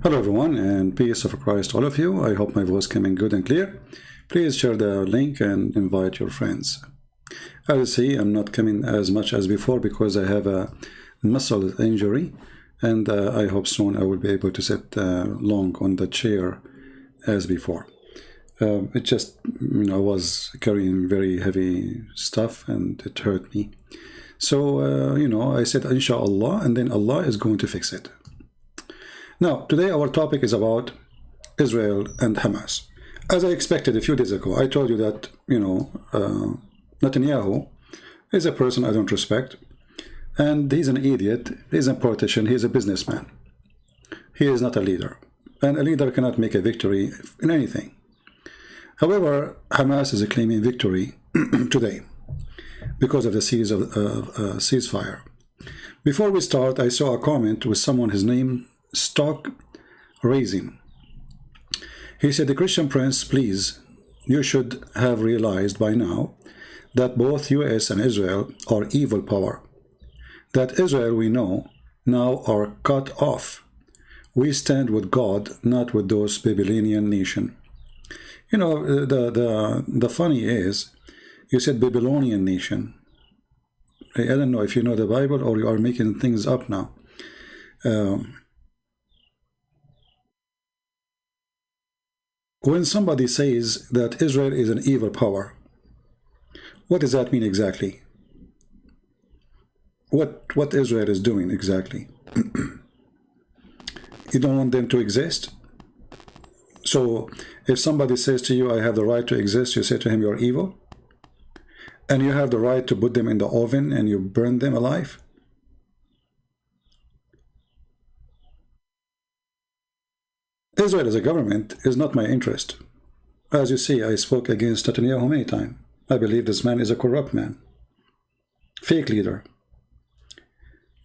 Hello everyone, and peace of Christ all of you. I hope my voice coming good and clear. Please share the link and invite your friends. As you see, I'm not coming as much as before because I have a muscle injury, and I hope soon I will be able to sit long on the chair as before. It just, I was carrying very heavy stuff and it hurt me. So, I said, Inshallah, and then Allah is going to fix it. Now, today our topic is about Israel and Hamas. As I expected a few days ago, I told you that, Netanyahu is a person I don't respect, and he's an idiot, he's a politician, he's a businessman. He is not a leader, and a leader cannot make a victory in anything. However, Hamas is claiming victory today because of the ceasefire. Before we start, I saw a comment with someone, his name Stock Raising. He said, the Christian Prince, please, you should have realized by now that both US and Israel are evil power. That Israel we know now are cut off. We stand with God, not with those Babylonian nation. The funny is, you said Babylonian nation. I don't know if you know the Bible or you are making things up now. When somebody says that Israel is an evil power, what does that mean exactly? What Israel is doing exactly? You don't want them to exist? So if somebody says to you, I have the right to exist, you say to him, you're evil? And you have the right to put them in the oven and you burn them alive? Israel as a government is not my interest. As you see, I spoke against Netanyahu many times. I believe this man is a corrupt man, fake leader.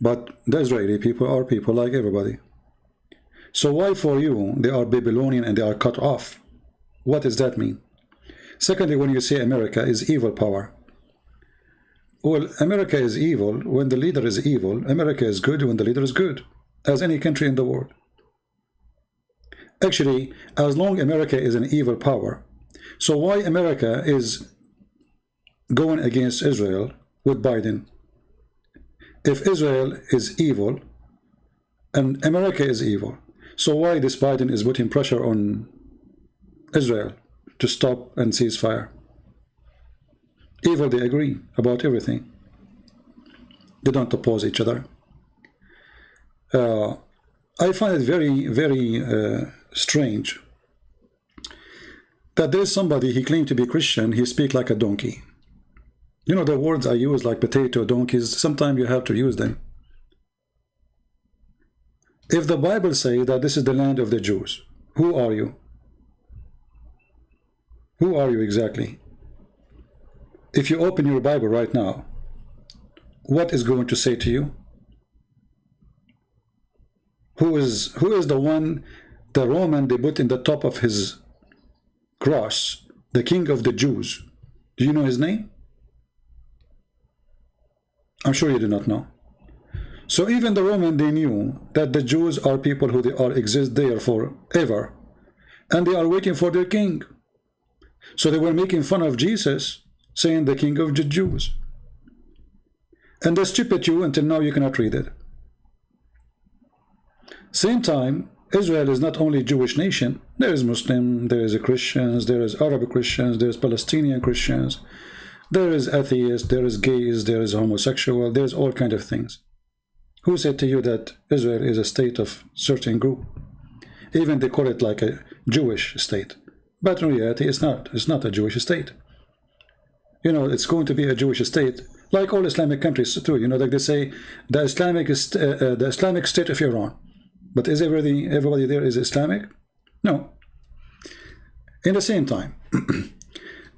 But the Israeli people are people like everybody. So why for you they are Babylonian and they are cut off? What does that mean? Secondly, when you say America is evil power, well, America is evil when the leader is evil. America is good when the leader is good, as any country in the world. Actually, as long America is an evil power, so why America is going against Israel with Biden? If Israel is evil and America is evil, so why this Biden is putting pressure on Israel to stop and cease fire? Evil, they agree about everything. They don't oppose each other. I find it very, very strange that there's somebody, he claimed to be Christian, he speaks like a donkey. You know, the words I use like potato, donkeys, sometimes you have to use them. If the Bible says that this is the land of the Jews, who are you? Who are you exactly? If you open your Bible right now, what is going to say to you? Who is the one, the Roman they put in the top of his cross, the king of the Jews? Do you know his name? I'm sure you do not know. So even the Roman, they knew that the Jews are people who exist there forever, and they are waiting for their king. So they were making fun of Jesus, saying the king of the Jews. And they stupid you until now you cannot read it. Same time, Israel is not only Jewish nation. There is Muslim, there is Christians, there is Arab Christians, there is Palestinian Christians, there is atheists, there is gays, there is homosexual, there is all kinds of things. Who said to you that Israel is a state of certain group? Even they call it like a Jewish state. But in reality, it's not. It's not a Jewish state. It's going to be a Jewish state, like all Islamic countries too. Like they say, the Islamic State of Iran. But is everybody there is Islamic? No. In the same time,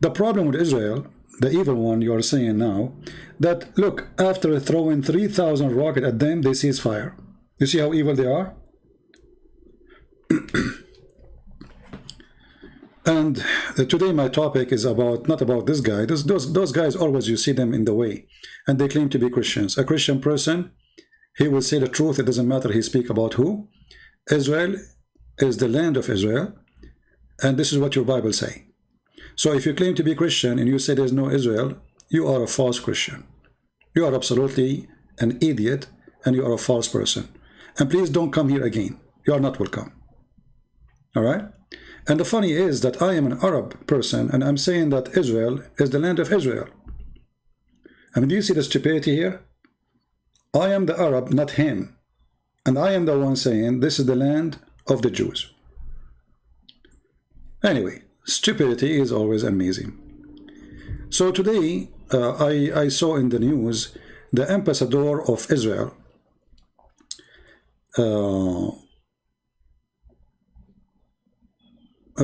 the problem with Israel, the evil one you are saying now, that look, after throwing 3,000 rockets at them, they cease fire. You see how evil they are? And today my topic is not about this guy. Those guys always, you see them in the way, and they claim to be Christians. A Christian person, he will say the truth. It doesn't matter he speak about who. Israel is the land of Israel, and this is what your Bible say. So if you claim to be Christian and you say there's no Israel, you are a false Christian. You are absolutely an idiot, and you are a false person. And please don't come here again. You are not welcome. All right? And the funny is that I am an Arab person, and I'm saying that Israel is the land of Israel. I mean, do you see the stupidity here? I am the Arab, not him. And I am the one saying this is the land of the Jews. Anyway, stupidity is always amazing. So today, I saw in the news the ambassador of Israel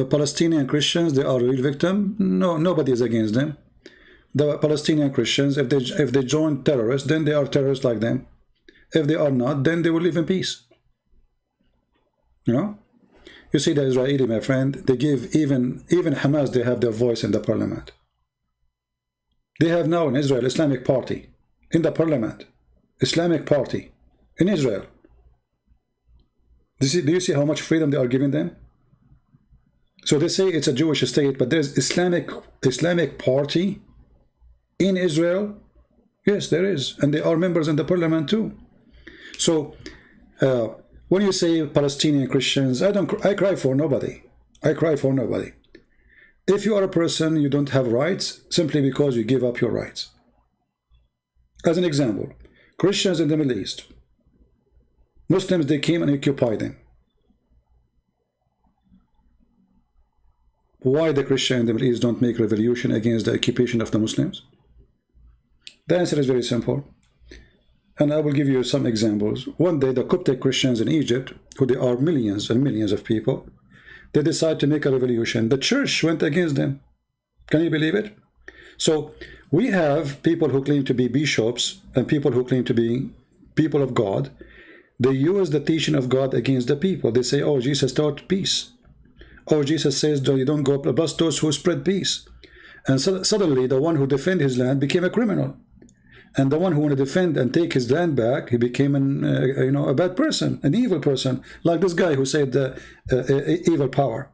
Palestinian Christians, they are a real victim. No, nobody is against them. The Palestinian Christians, if they join terrorists, then they are terrorists like them. If they are not, then they will live in peace. You know? You see the Israeli, my friend, they give even Hamas, they have their voice in the parliament. They have now in Israel Islamic Party in the parliament. Islamic Party in Israel. Do you see how much freedom they are giving them? So they say it's a Jewish state, but there's Islamic Party in Israel. Yes, there is, and they are members in the parliament too. So when you say Palestinian Christians, I cry for nobody. I cry for nobody. If you are a person, you don't have rights simply because you give up your rights. As an example, Christians in the Middle East, Muslims, they came and occupied them. Why the Christians in the Middle East don't make revolution against the occupation of the Muslims? The answer is very simple. And I will give you some examples. One day, the Coptic Christians in Egypt, who they are millions and millions of people, they decide to make a revolution. The church went against them. Can you believe it? So we have people who claim to be bishops and people who claim to be people of God. They use the teaching of God against the people. They say, oh, Jesus taught peace. Oh, Jesus says, you don't go bless those who spread peace. And so, suddenly, the one who defended his land became a criminal. And the one who wanted to defend and take his land back, he became a bad person, an evil person, like this guy who said evil power.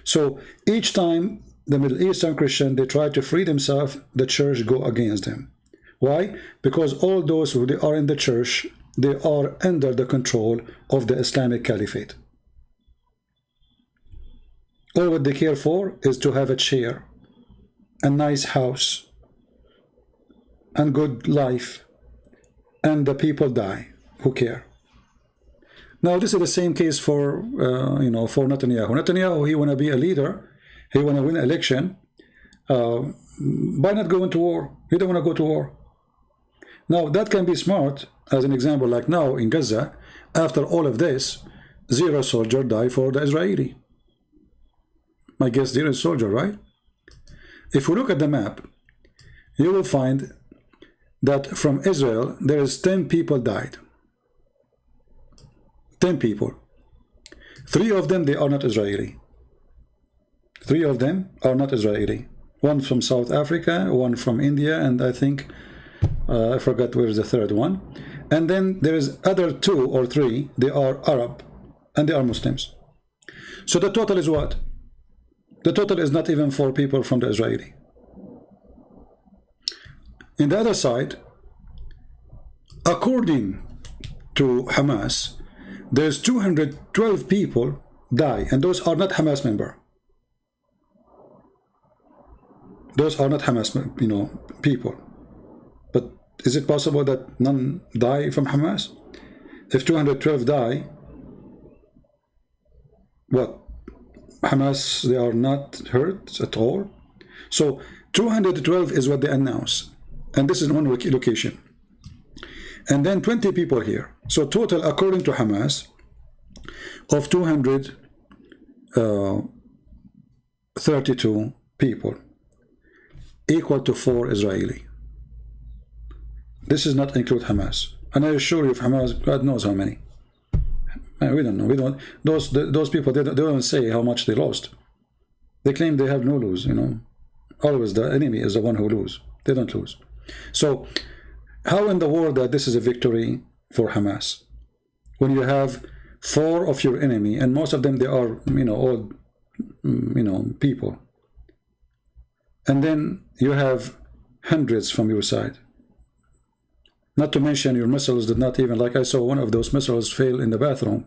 So each time the Middle Eastern Christian, they try to free themselves, the church go against them. Why? Because all those who are in the church, they are under the control of the Islamic Caliphate. All what they care for is to have a chair, a nice house, and good life, and the people die. Who care? Now this is the same case for for Netanyahu. Netanyahu, he want to be a leader, he want to win an election. By not going to war, he don't want to go to war. Now that can be smart. As an example, like now in Gaza, after all of this, 0 soldier die for the Israeli. I guess 0 soldier, right? If we look at the map, you will find that from Israel, there is 10 people died. 10 people. 3 of them, they are not Israeli. 3 of them are not Israeli. One from South Africa, one from India, and I think, I forgot where is the third one. And then there is other 2 or 3, they are Arab, and they are Muslims. So the total is what? The total is not even 4 people from the Israeli. In the other side, according to Hamas, there's 212 people die, and those are not Hamas member. Those are not Hamas, people. But is it possible that none die from Hamas? If 212 die, what? Hamas, they are not hurt at all? So 212 is what they announce. And this is one location. And then 20 people here. So total, according to Hamas, of 232 people, equal to 4 Israeli. This does not include Hamas. And I assure you, if Hamas, God knows how many. We don't know. We don't. Those people, they don't say how much they lost. They claim they have no lose. Always the enemy is the one who lose. They don't lose. So, how in the world that this is a victory for Hamas when you have 4 of your enemy, and most of them, they are, old, people. And then you have hundreds from your side. Not to mention your missiles did not even, like I saw one of those missiles fail in the bathroom.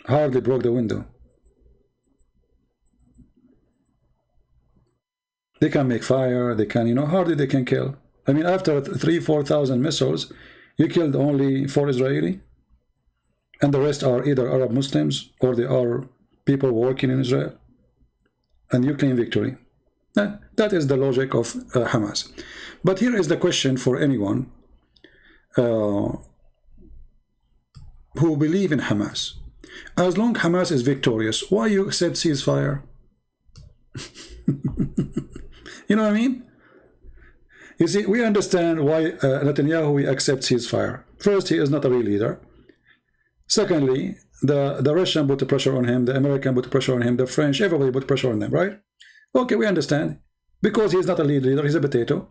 Hardly broke the window. They can make fire, they can, hardly they can kill. I mean, after 3,000-4,000 missiles, you killed only 4 Israeli, and the rest are either Arab Muslims or they are people working in Israel, and you claim victory. That is the logic of Hamas. But here is the question for anyone who believe in Hamas. As long Hamas is victorious, why you accept ceasefire? You know what I mean? You see, we understand why Netanyahu accepts ceasefire. First, he is not a real leader. Secondly, the Russian put the pressure on him, the American put the pressure on him, the French, everybody put pressure on them, right? Okay, we understand. Because he's not a leader, he's a potato.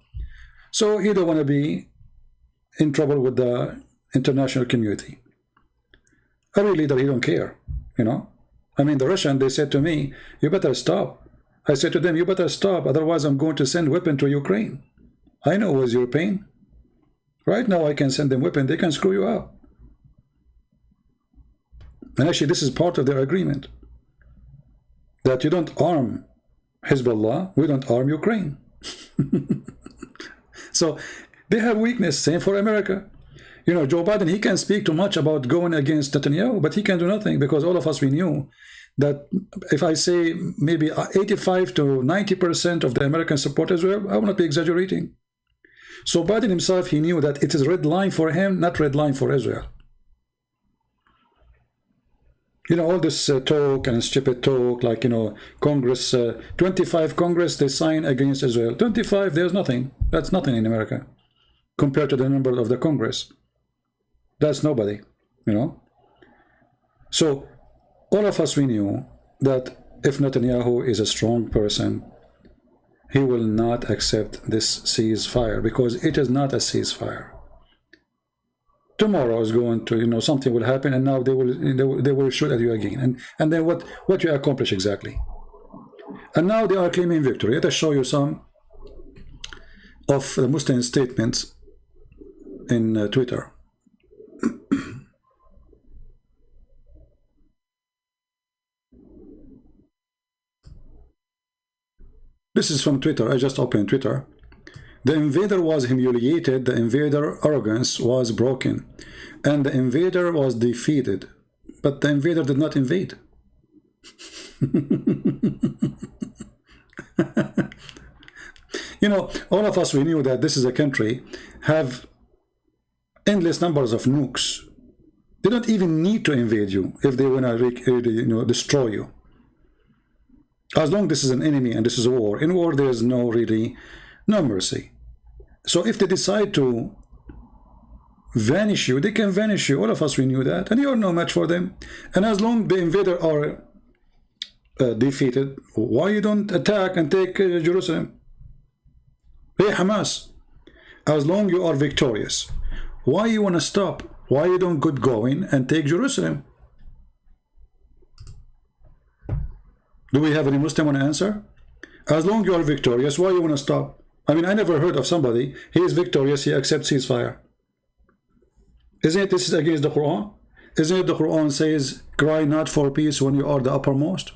So he don't want to be in trouble with the international community. A real leader, he don't care, I mean, the Russian, they said to me, you better stop. I said to them, you better stop, otherwise I'm going to send weapon to Ukraine. I know it was your pain. Right now I can send them weapon, they can screw you up. And actually this is part of their agreement. That you don't arm Hezbollah, we don't arm Ukraine. So they have weakness, same for America. Joe Biden, he can speak too much about going against Netanyahu, but he can do nothing, because all of us, we knew that if I say maybe 85 to 90% of the Americans support Israel, I will not be exaggerating. So Biden himself, he knew that it is red line for him, not red line for Israel. All this talk and stupid talk, like, Congress, 25 Congress, they sign against Israel. 25, there's nothing. That's nothing in America compared to the number of the Congress. That's nobody, So all of us, we knew that if Netanyahu is a strong person, he will not accept this ceasefire, because it is not a ceasefire. Tomorrow is going to, something will happen, and now they will shoot at you again, and then what you accomplish exactly. And now they are claiming victory. Let us show you some of the Muslim statements in Twitter. This is from Twitter. I just opened Twitter. The invader was humiliated, the invader arrogance was broken, and the invader was defeated, but the invader did not invade. All of us, we knew that this is a country have endless numbers of nukes. They don't even need to invade you if they want to destroy you. As long as this is an enemy and this is a war. In war, there is no mercy. So if they decide to vanish you, they can vanish you. All of us, we knew that. And you are no match for them. And as long as the invader are defeated, why you don't attack and take Jerusalem? Hey, Hamas, as long as you are victorious, why you want to stop? Why you don't get going and take Jerusalem? Do we have any Muslim want to answer? As long as you are victorious, why you want to stop? I mean, I never heard of somebody, he is victorious, he accepts ceasefire. Isn't it this is against the Quran? Isn't it the Quran says, cry not for peace when you are the uppermost?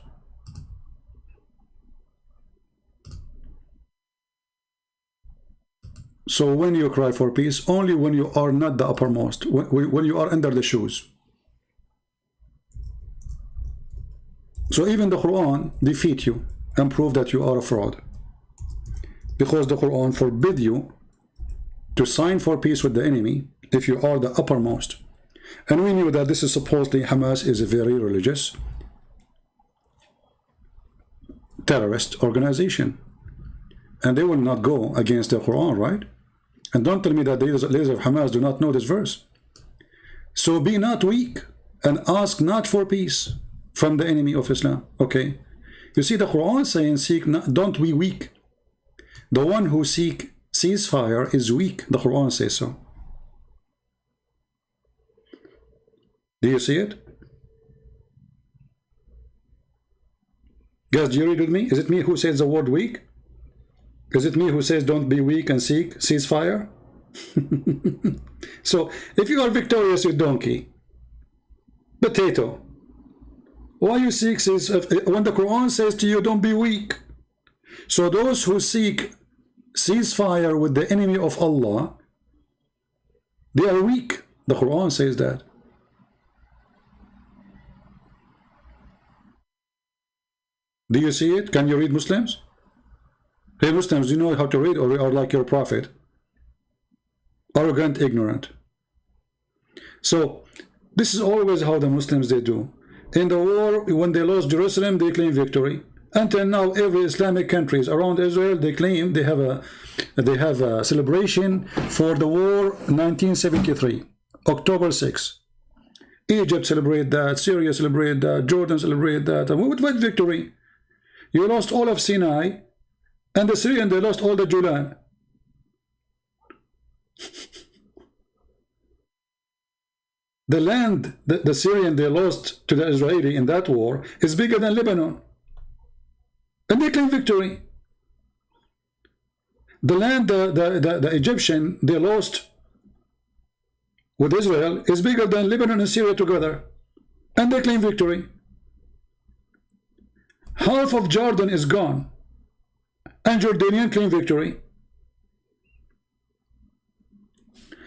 So when you cry for peace, only when you are not the uppermost, when you are under the shoes. So even the Quran defeat you and prove that you are a fraud. Because the Quran forbid you to sign for peace with the enemy if you are the uppermost. And we knew that this is supposedly Hamas is a very religious terrorist organization. And they will not go against the Quran, right? And don't tell me that the leaders of Hamas do not know this verse. So be not weak and ask not for peace from the enemy of Islam. Okay, you see the Quran saying seek not, don't be weak. The one who seek ceasefire is weak. The Quran says so. Do you see it? Guys, do you read with me? Is it me who says the word weak? Is it me who says don't be weak and seek ceasefire? So if you are victorious, you donkey. Potato. Why you seek ceasefire when the Quran says to you don't be weak? So those who seek ceasefire with the enemy of Allah, they are weak. The Quran says that. Do you see it? Can you read, Muslims? Hey Muslims, do you know how to read, or are like your prophet? Arrogant, ignorant. So this is always how the Muslims they do. In the war, when they lost Jerusalem, they claim victory. Until now, every Islamic countries around Israel, they claim they have a celebration for the war 1973, October 6. Egypt celebrate that, Syria celebrate that, Jordan celebrate that. And what victory? You lost all of Sinai, and the Syrian, they lost all the Julan. The land that the Syrian they lost to the Israeli in that war is bigger than Lebanon. And they claim victory. The land the Egyptian they lost with Israel is bigger than Lebanon and Syria together. And they claim victory. Half of Jordan is gone. And Jordanian claim victory.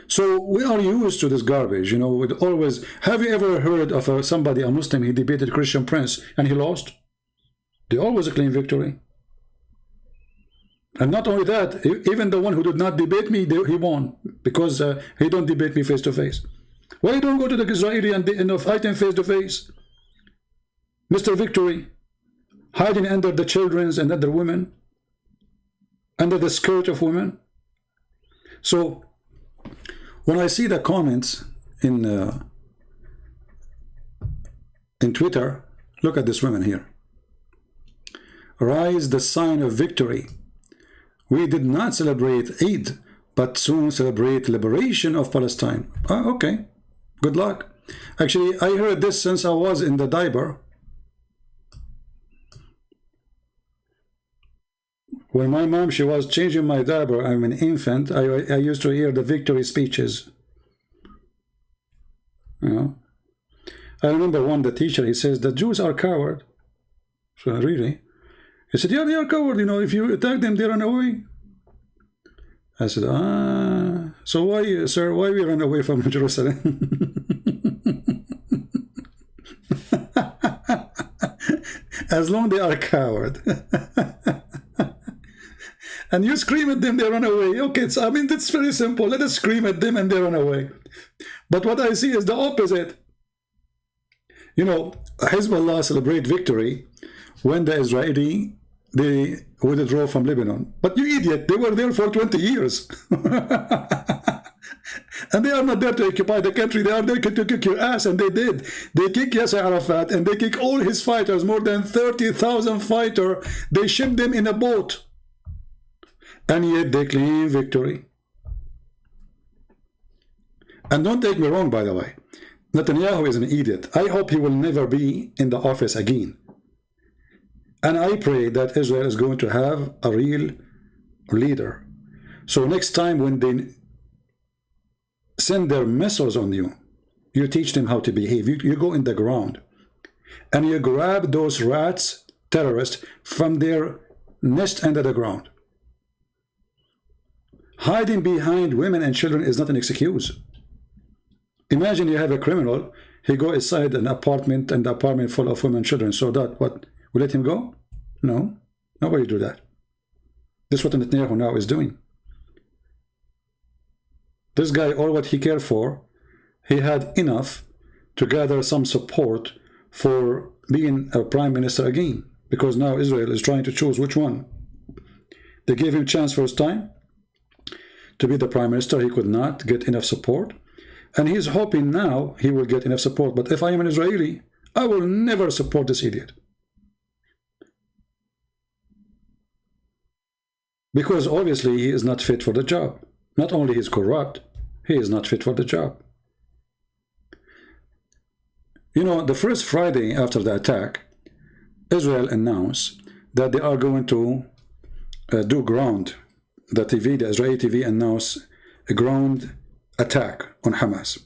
So we are used to this garbage, you know. With always, have you ever heard of somebody, a Muslim, he debated Christian prince and he lost? They always claim victory. And not only that, even the one who did not debate me, he won, because he don't debate me face to face. Why you don't go to the Israeli and fight him face to face? Mr. Victory, hiding under the children's and other women, under the skirt of women. So when I see the comments in Twitter, look at this woman here. Rise the sign of victory. We did not celebrate Eid, but soon celebrate liberation of Palestine. Okay, good luck. Actually, I heard this since I was in the diaper. When my mom, she was changing my diaper, I'm an infant, I used to hear the victory speeches. You know? I remember one, the teacher, he says, the Jews are coward. So really? He said, yeah, they are coward, you know, if you attack them, they run away. I said, so why, sir, why we run away from Jerusalem? As long they are coward. And you scream at them, they run away. Okay, I mean, that's very simple. Let us scream at them and they run away. But what I see is the opposite. You know, Hezbollah celebrate victory when the Israeli, they withdraw from Lebanon. But you idiot, they were there for 20 years. And they are not there to occupy the country. They are there to kick your ass, and they did. They kick Yasser Arafat, and they kick all his fighters, more than 30,000 fighters. They shipped them in a boat. And yet they claim victory. And don't take me wrong, by the way. Netanyahu is an idiot. I hope he will never be in the office again. And I pray that Israel is going to have a real leader. So next time when they send their missiles on you, you teach them how to behave. You go in the ground and you grab those rats, terrorists, from their nest under the ground. Hiding behind women and children is not an excuse. Imagine you have a criminal, he go inside an apartment, and the apartment full of women and children. So that, what, we let him go? No, nobody do that. This is what Netanyahu now is doing. This guy, all what he cared for, he had enough to gather some support for being a prime minister again, because now Israel is trying to choose which one. They gave him chance first time to be the prime minister. He could not get enough support, and he's hoping now he will get enough support. But if I am an Israeli, I will never support this idiot, because obviously he is not fit for the job. Not only is corrupt, he is not fit for the job. You know, the first Friday after the attack, Israel announced that they are going to do ground. The TV, the Israeli TV, announced a ground attack on Hamas.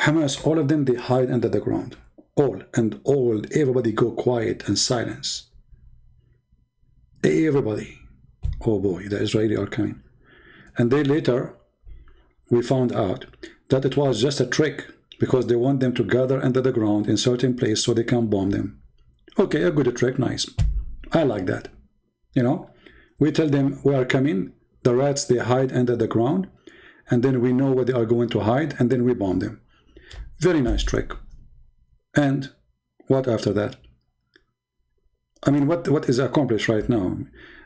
Hamas, all of them, they hide under the ground. Everybody go quiet and silence. Everybody. Oh boy, the Israeli are coming. And then later, we found out that it was just a trick because they want them to gather under the ground in certain place so they can bomb them. Okay, a good trick, nice. I like that. You know, we tell them we are coming. The rats, they hide under the ground. And then we know where they are going to hide. And then we bomb them. Very nice trick. And what after that? I mean, what is accomplished right now?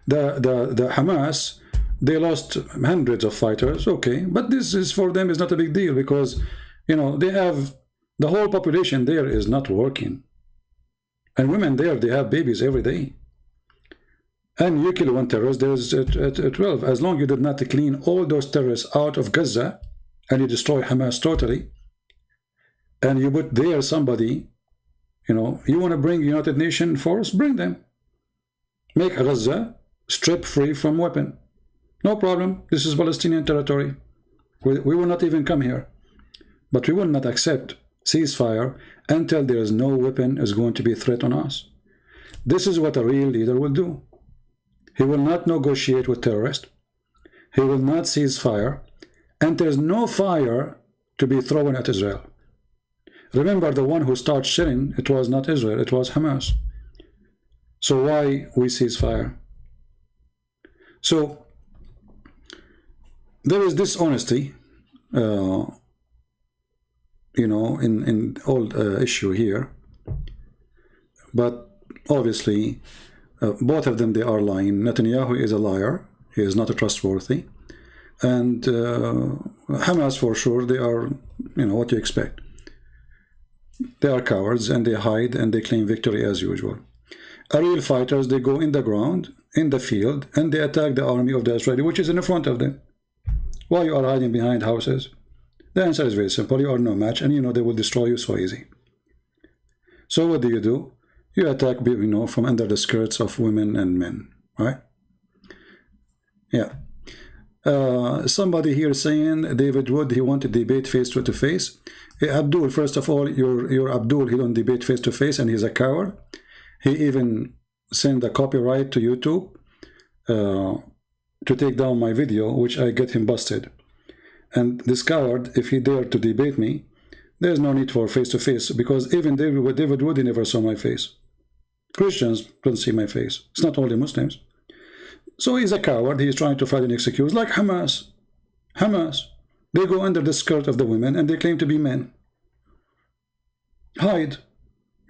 The Hamas, they lost hundreds of fighters, okay, but this is for them is not a big deal because, you know, they have the whole population there is not working, and women there, they have babies every day. And you kill one terrorist, there's 12. As long as you did not clean all those terrorists out of Gaza, and you destroy Hamas totally, and you put there somebody, you know, you want to bring United Nations force, bring them. Make Gaza strip free from weapon. No problem. This is Palestinian territory. We will not even come here. But we will not accept ceasefire until there is no weapon is going to be a threat on us. This is what a real leader will do. He will not negotiate with terrorists. He will not cease fire. And there is no fire to be thrown at Israel. Remember, the one who started shelling, it was not Israel, it was Hamas. So why we cease fire? So there is dishonesty, you know, in all issue here. But obviously, both of them, they are lying. Netanyahu is a liar. He is not trustworthy. And Hamas, for sure, they are, you know, what you expect. They are cowards and they hide and they claim victory as usual. Real fighters, they go in the ground, in the field, and they attack the army of the Israeli, which is in front of them. Why you are hiding behind houses? The answer is very simple. You are no match, and you know they will destroy you so easy. So what do? You attack, you know, from under the skirts of women and men, right? Yeah. Somebody here saying David Wood, he wanted to debate face-to-face. Abdul, first of all, your Abdul, he don't debate face-to-face, and he's a coward. He even sent the copyright to YouTube to take down my video, which I get him busted. And this coward, if he dared to debate me, there's no need for face-to-face, because even David Wood, he never saw my face. Christians don't see my face. It's not only Muslims. So he's a coward. He's trying to find an excuse, like Hamas. Hamas, they go under the skirt of the women and they claim to be men. Hide,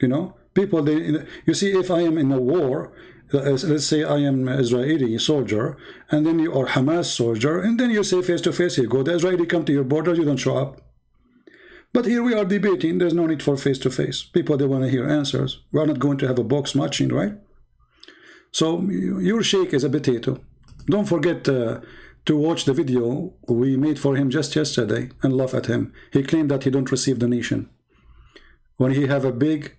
you know. People, you see, if I am in a war, let's say I am an Israeli soldier, and then you are Hamas soldier, and then you say face-to-face, you go, the Israeli come to your border, you don't show up. But here we are debating, there's no need for face-to-face. People, they want to hear answers. We are not going to have a box matching, right? So your sheikh is a potato. Don't forget to watch the video we made for him just yesterday and laugh at him. He claimed that he don't receive donation. When he have a big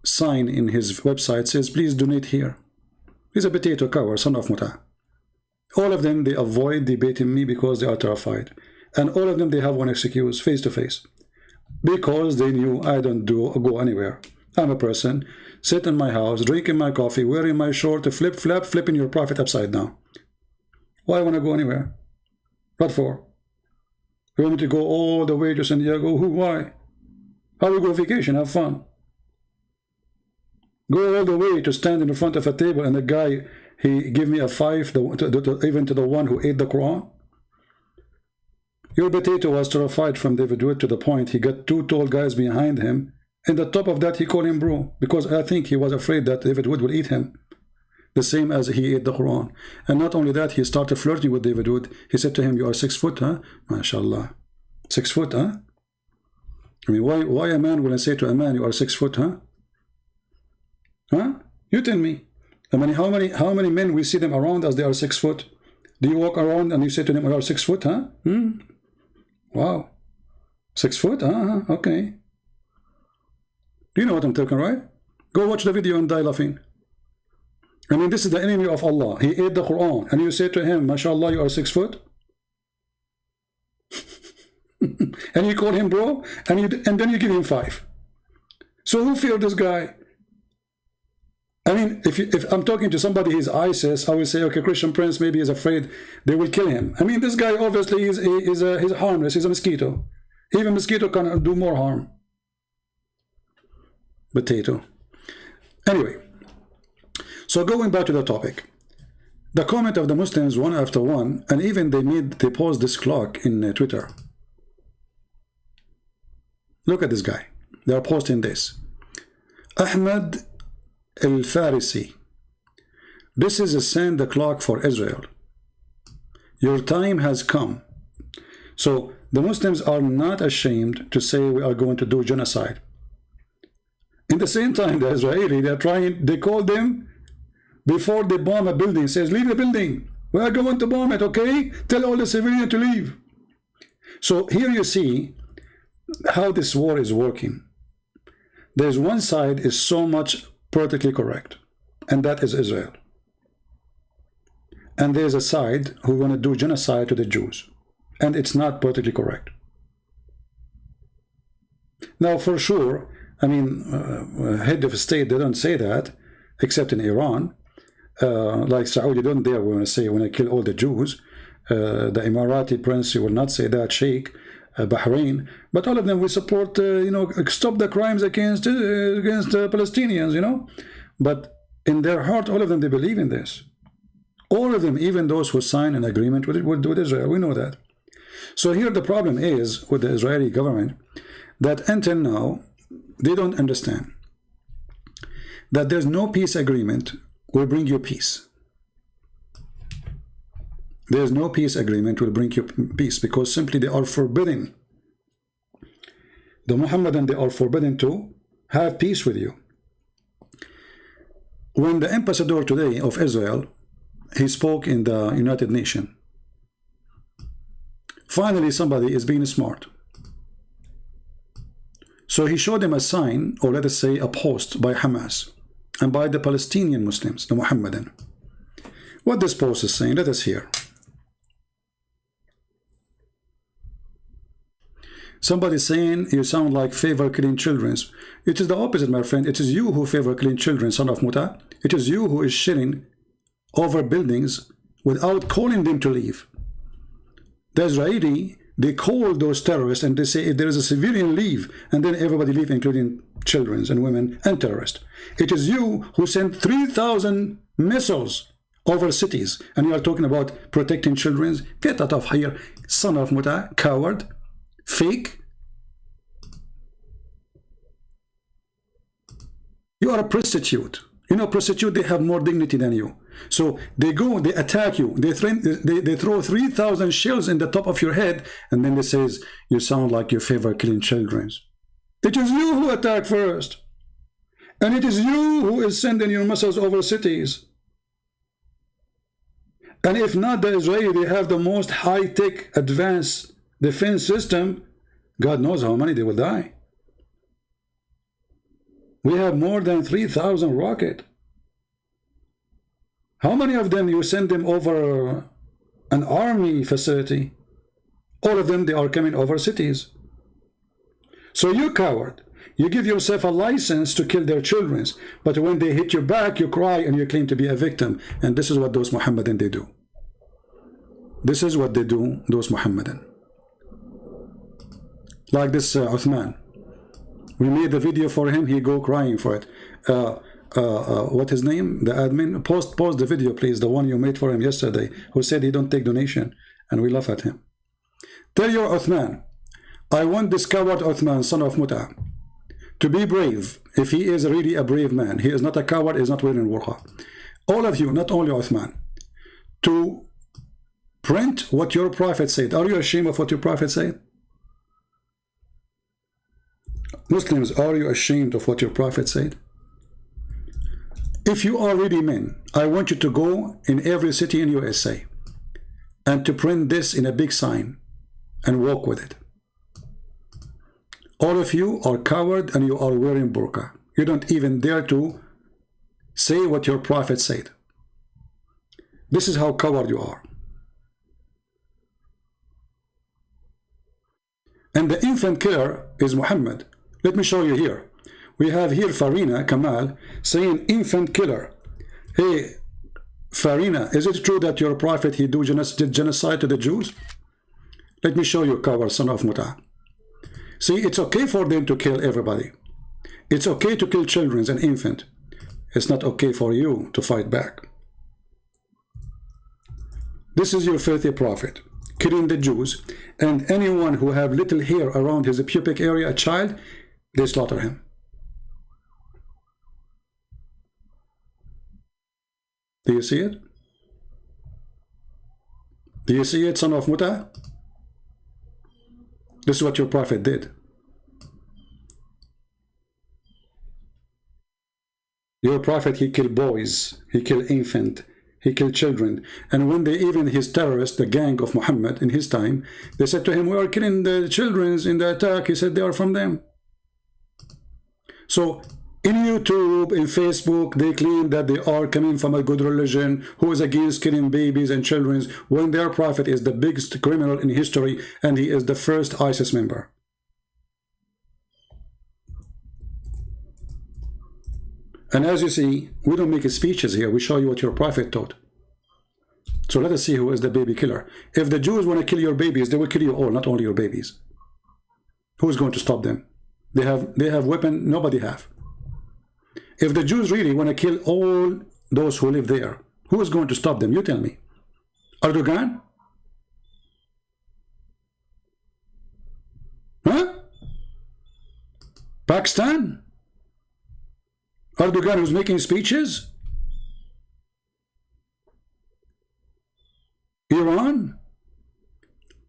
sign in his website says, please donate here. He's a potato coward, son of Muta. All of them, they avoid debating me because they are terrified. And all of them, they have one excuse, face-to-face. Because they knew I don't go anywhere. I'm a person, sit in my house, drinking my coffee, wearing my short, flip-flap, flipping your profit upside down. Why want to go anywhere? What for? You want me to go all the way to San Diego? Who? Why? I will go vacation, have fun. Go all the way to stand in front of a table and the guy, he give me a 5, even to the one who ate the Quran. Your potato was terrified from David Wood to the point he got 2 tall guys behind him, and the top of that he called him bro, because I think he was afraid that David Wood will eat him, the same as he ate the Quran. And not only that, he started flirting with David Wood. He said to him, you are 6 foot, huh? MashaAllah. 6 foot, huh? I mean, why a man will say to a man, you are 6 foot, huh? Huh? You tell me. I mean, how many men we see them around as they are 6 foot? Do you walk around and you say to them, you are 6 foot, huh? Wow. 6 foot, huh? Okay. You know what I'm talking, right? Go watch the video and die laughing. I mean, this is the enemy of Allah. He ate the Quran, and you say to him, MashaAllah, you are 6 foot? And you call him bro, and then you give him 5. So who feared this guy? I mean, if I'm talking to somebody, he's ISIS, I will say, okay, Christian Prince maybe is afraid they will kill him. I mean, this guy obviously he's harmless. He's a mosquito. Even mosquito can do more harm. Potato. Anyway, so going back to the topic, the comment of the Muslims one after one, and even they paused this clock in Twitter. Look at this guy. They are posting this. Ahmed Al-Farisi, this is a send the clock for Israel. Your time has come. So the Muslims are not ashamed to say we are going to do genocide. In the same time, the Israeli, they call them before they bomb a building, says, leave the building. We are going to bomb it, okay? Tell all the civilians to leave. So here you see how this war is working. There's one side is so much politically correct, and that is Israel. And there's a side who want to do genocide to the Jews, and it's not politically correct. Now, for sure, I mean, head of state, they don't say that, except in Iran. Like Saudi don't dare want to say, when I kill all the Jews. The Emirati prince will not say that, Sheikh, Bahrain, but all of them will support, stop the crimes against Palestinians, But in their heart, all of them, they believe in this. All of them, even those who sign an agreement with Israel, we know that. So here the problem is with the Israeli government, that until now, they don't understand that there's no peace agreement will bring you peace. There's no peace agreement will bring you peace, because simply they are forbidden. The Muhammadan, they are forbidden to have peace with you. When the ambassador today of Israel, he spoke in the United Nations, finally somebody is being smart. So he showed them a sign, or let us say a post by Hamas and by the Palestinian Muslims, the Muhammadan. What this post is saying, let us hear. Somebody saying, you sound like favor killing children. It is the opposite, my friend. It is you who favor killing children, son of Muta. It is you who is shitting over buildings without calling them to leave. The Israeli, they call those terrorists and they say if there is a civilian, leave, and then everybody leave, including children and women and terrorists. It is you who sent 3,000 missiles over cities, and you are talking about protecting children. Get out of here, son of Muta, coward, fake. You are a prostitute. Prostitute, they have more dignity than you. So they go, they attack you, they throw 3,000 shells in the top of your head, and then they says, you sound like you favor killing children. It is you who attack first. And it is you who is sending your missiles over cities. And if not the Israeli, they have the most high-tech advanced defense system. God knows how many they will die. We have more than 3,000 rockets. How many of them you send them over an army facility? All of them, they are coming over cities. So you coward, you give yourself a license to kill their children, but when they hit your back, you cry and you claim to be a victim. And this is what those Muhammadan, they do. This is what they do, those Muhammadan. Like this Uthman. We made the video for him, he go crying for it. What his name? The admin? Post the video, please, the one you made for him yesterday, who said he don't take donation, and we laugh at him. Tell your Uthman, I want this coward Uthman, son of Muta, to be brave. If he is really a brave man, he is not a coward, he is not wearing burqa. All of you, not only Uthman, to print what your prophet said. Are you ashamed of what your prophet said? Muslims, are you ashamed of what your prophet said? If you are really men, I want you to go in every city in USA and to print this in a big sign and walk with it. All of you are coward and you are wearing burqa. You don't even dare to say what your prophet said. This is how coward you are. And the infant killer is Muhammad. Let me show you here. We have here Farina Kamal saying infant killer. Hey, Farina, is it true that your prophet, he did genocide to the Jews? Let me show you, coward son of Muta. See, it's okay for them to kill everybody. It's okay to kill children and infants. It's not okay for you to fight back. This is your filthy prophet, killing the Jews, and anyone who have little hair around his pubic area, a child, they slaughter him. Do you see it? Do you see it, son of Muta? This is what your prophet did. Your prophet, he killed boys, he killed infants, he killed children. And when they, even his terrorists, the gang of Muhammad in his time, they said to him, we are killing the children in the attack. He said, they are from them. So in YouTube, in Facebook, they claim that they are coming from a good religion who is against killing babies and children, when their prophet is the biggest criminal in history and he is the first ISIS member. And as you see, we don't make speeches here. We show you what your prophet taught. So let us see who is the baby killer. If the Jews want to kill your babies, they will kill you all, not only your babies. Who is going to stop them? They have weapon, nobody have. If the Jews really want to kill all those who live there, who is going to stop them? You tell me. Erdogan? Huh? Pakistan? Erdogan who's making speeches? Iran?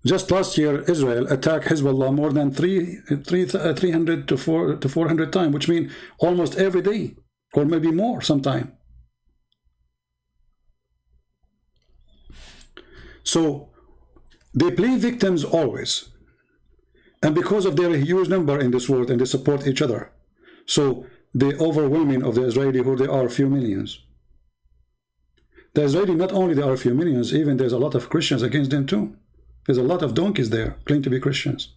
Just last year, Israel attacked Hezbollah more than 300 to 400 times, which means almost every day, or maybe more sometime. So they play victims always. And because of their huge number in this world, and they support each other, so the overwhelming of the Israeli, who they are, few millions. The Israeli, not only they are a few millions, even there's a lot of Christians against them too. There's a lot of donkeys there, claim to be Christians.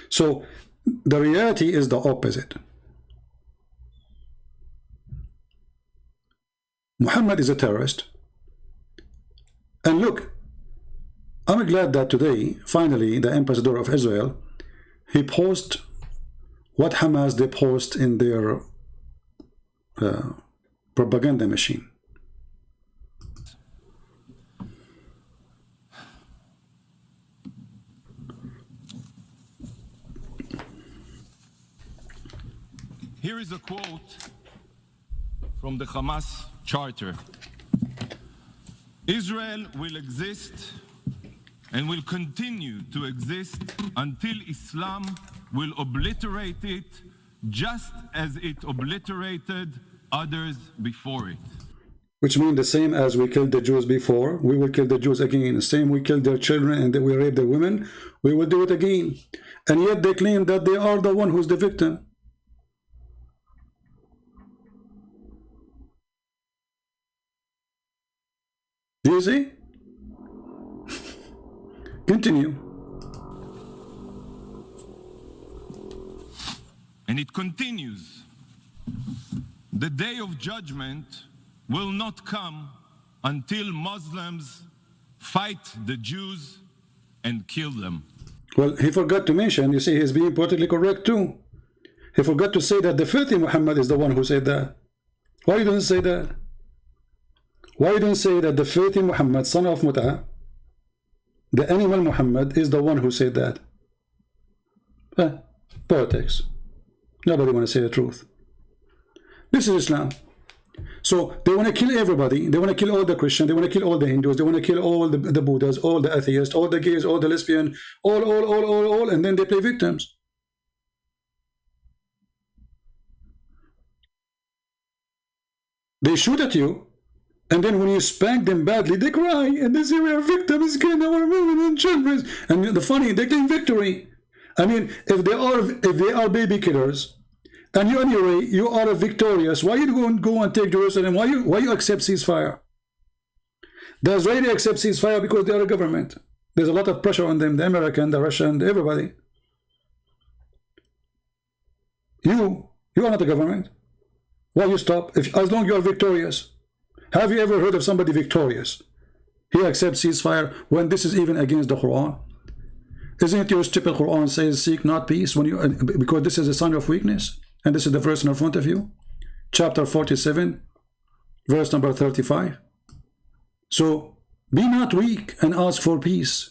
So the reality is the opposite. Muhammad is a terrorist. And look, I'm glad that today, finally, the ambassador of Israel, he posted what Hamas they post in their propaganda machine. Here is a quote from the Hamas charter. Israel will exist and will continue to exist until Islam will obliterate it, just as it obliterated others before it. Which means the same as we killed the Jews before, we will kill the Jews again. The same we killed their children and we rape their women, we will do it again. And yet they claim that they are the one who's the victim. Do you see? Continue. And it continues. The day of judgment will not come until Muslims fight the Jews and kill them. Well, he forgot to mention, you see, he's being politically correct too. He forgot to say that the filthy Muhammad is the one who said that. Why you don't say that? Why you don't say that the filthy Muhammad, son of Muta, the animal Muhammad, is the one who said that? Politics. Nobody want to say the truth. This is Islam. So they want to kill everybody. They want to kill all the Christians. They want to kill all the Hindus. They want to kill all the Buddhas, all the atheists, all the gays, all the lesbians, all, and then they play victims. They shoot at you, and then when you spank them badly, they cry, and they say we are victims, killing our women and children. And the funny, they claim victory. I mean, if they are baby killers, and you anyway you are victorious, why you go and take Jerusalem? Why you accept ceasefire? The Israeli accept ceasefire because they are a government. There's a lot of pressure on them, the American, the Russian, everybody. You are not a government. Why you stop? As long as you are victorious. Have you ever heard of somebody victorious? He accepts ceasefire when this is even against the Quran. Isn't it your stupid Quran says seek not peace when you because this is a sign of weakness? And this is the verse in front of you. Chapter 47, verse number 35. So be not weak and ask for peace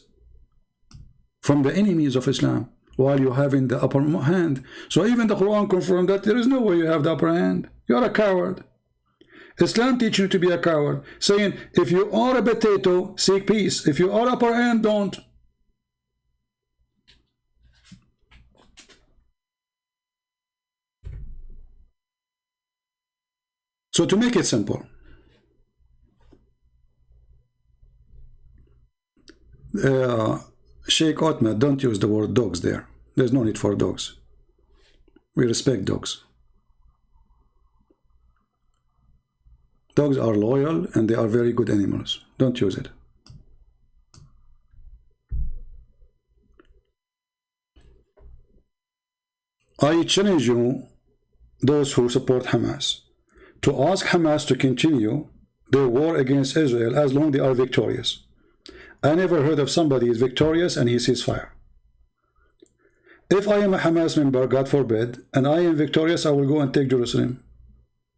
from the enemies of Islam while you have in the upper hand. So even the Quran confirmed that there is no way you have the upper hand. You are a coward. Islam teaches you to be a coward, saying if you are a potato, seek peace. If you are upper hand, don't. So to make it simple, Sheikh Otman, don't use the word dogs there. There's no need for dogs. We respect dogs. Dogs are loyal and they are very good animals. Don't use it. I challenge you, those who support Hamas, to ask Hamas to continue their war against Israel as long as they are victorious. I never heard of somebody is victorious and he sees fire. If I am a Hamas member, God forbid, and I am victorious, I will go and take Jerusalem.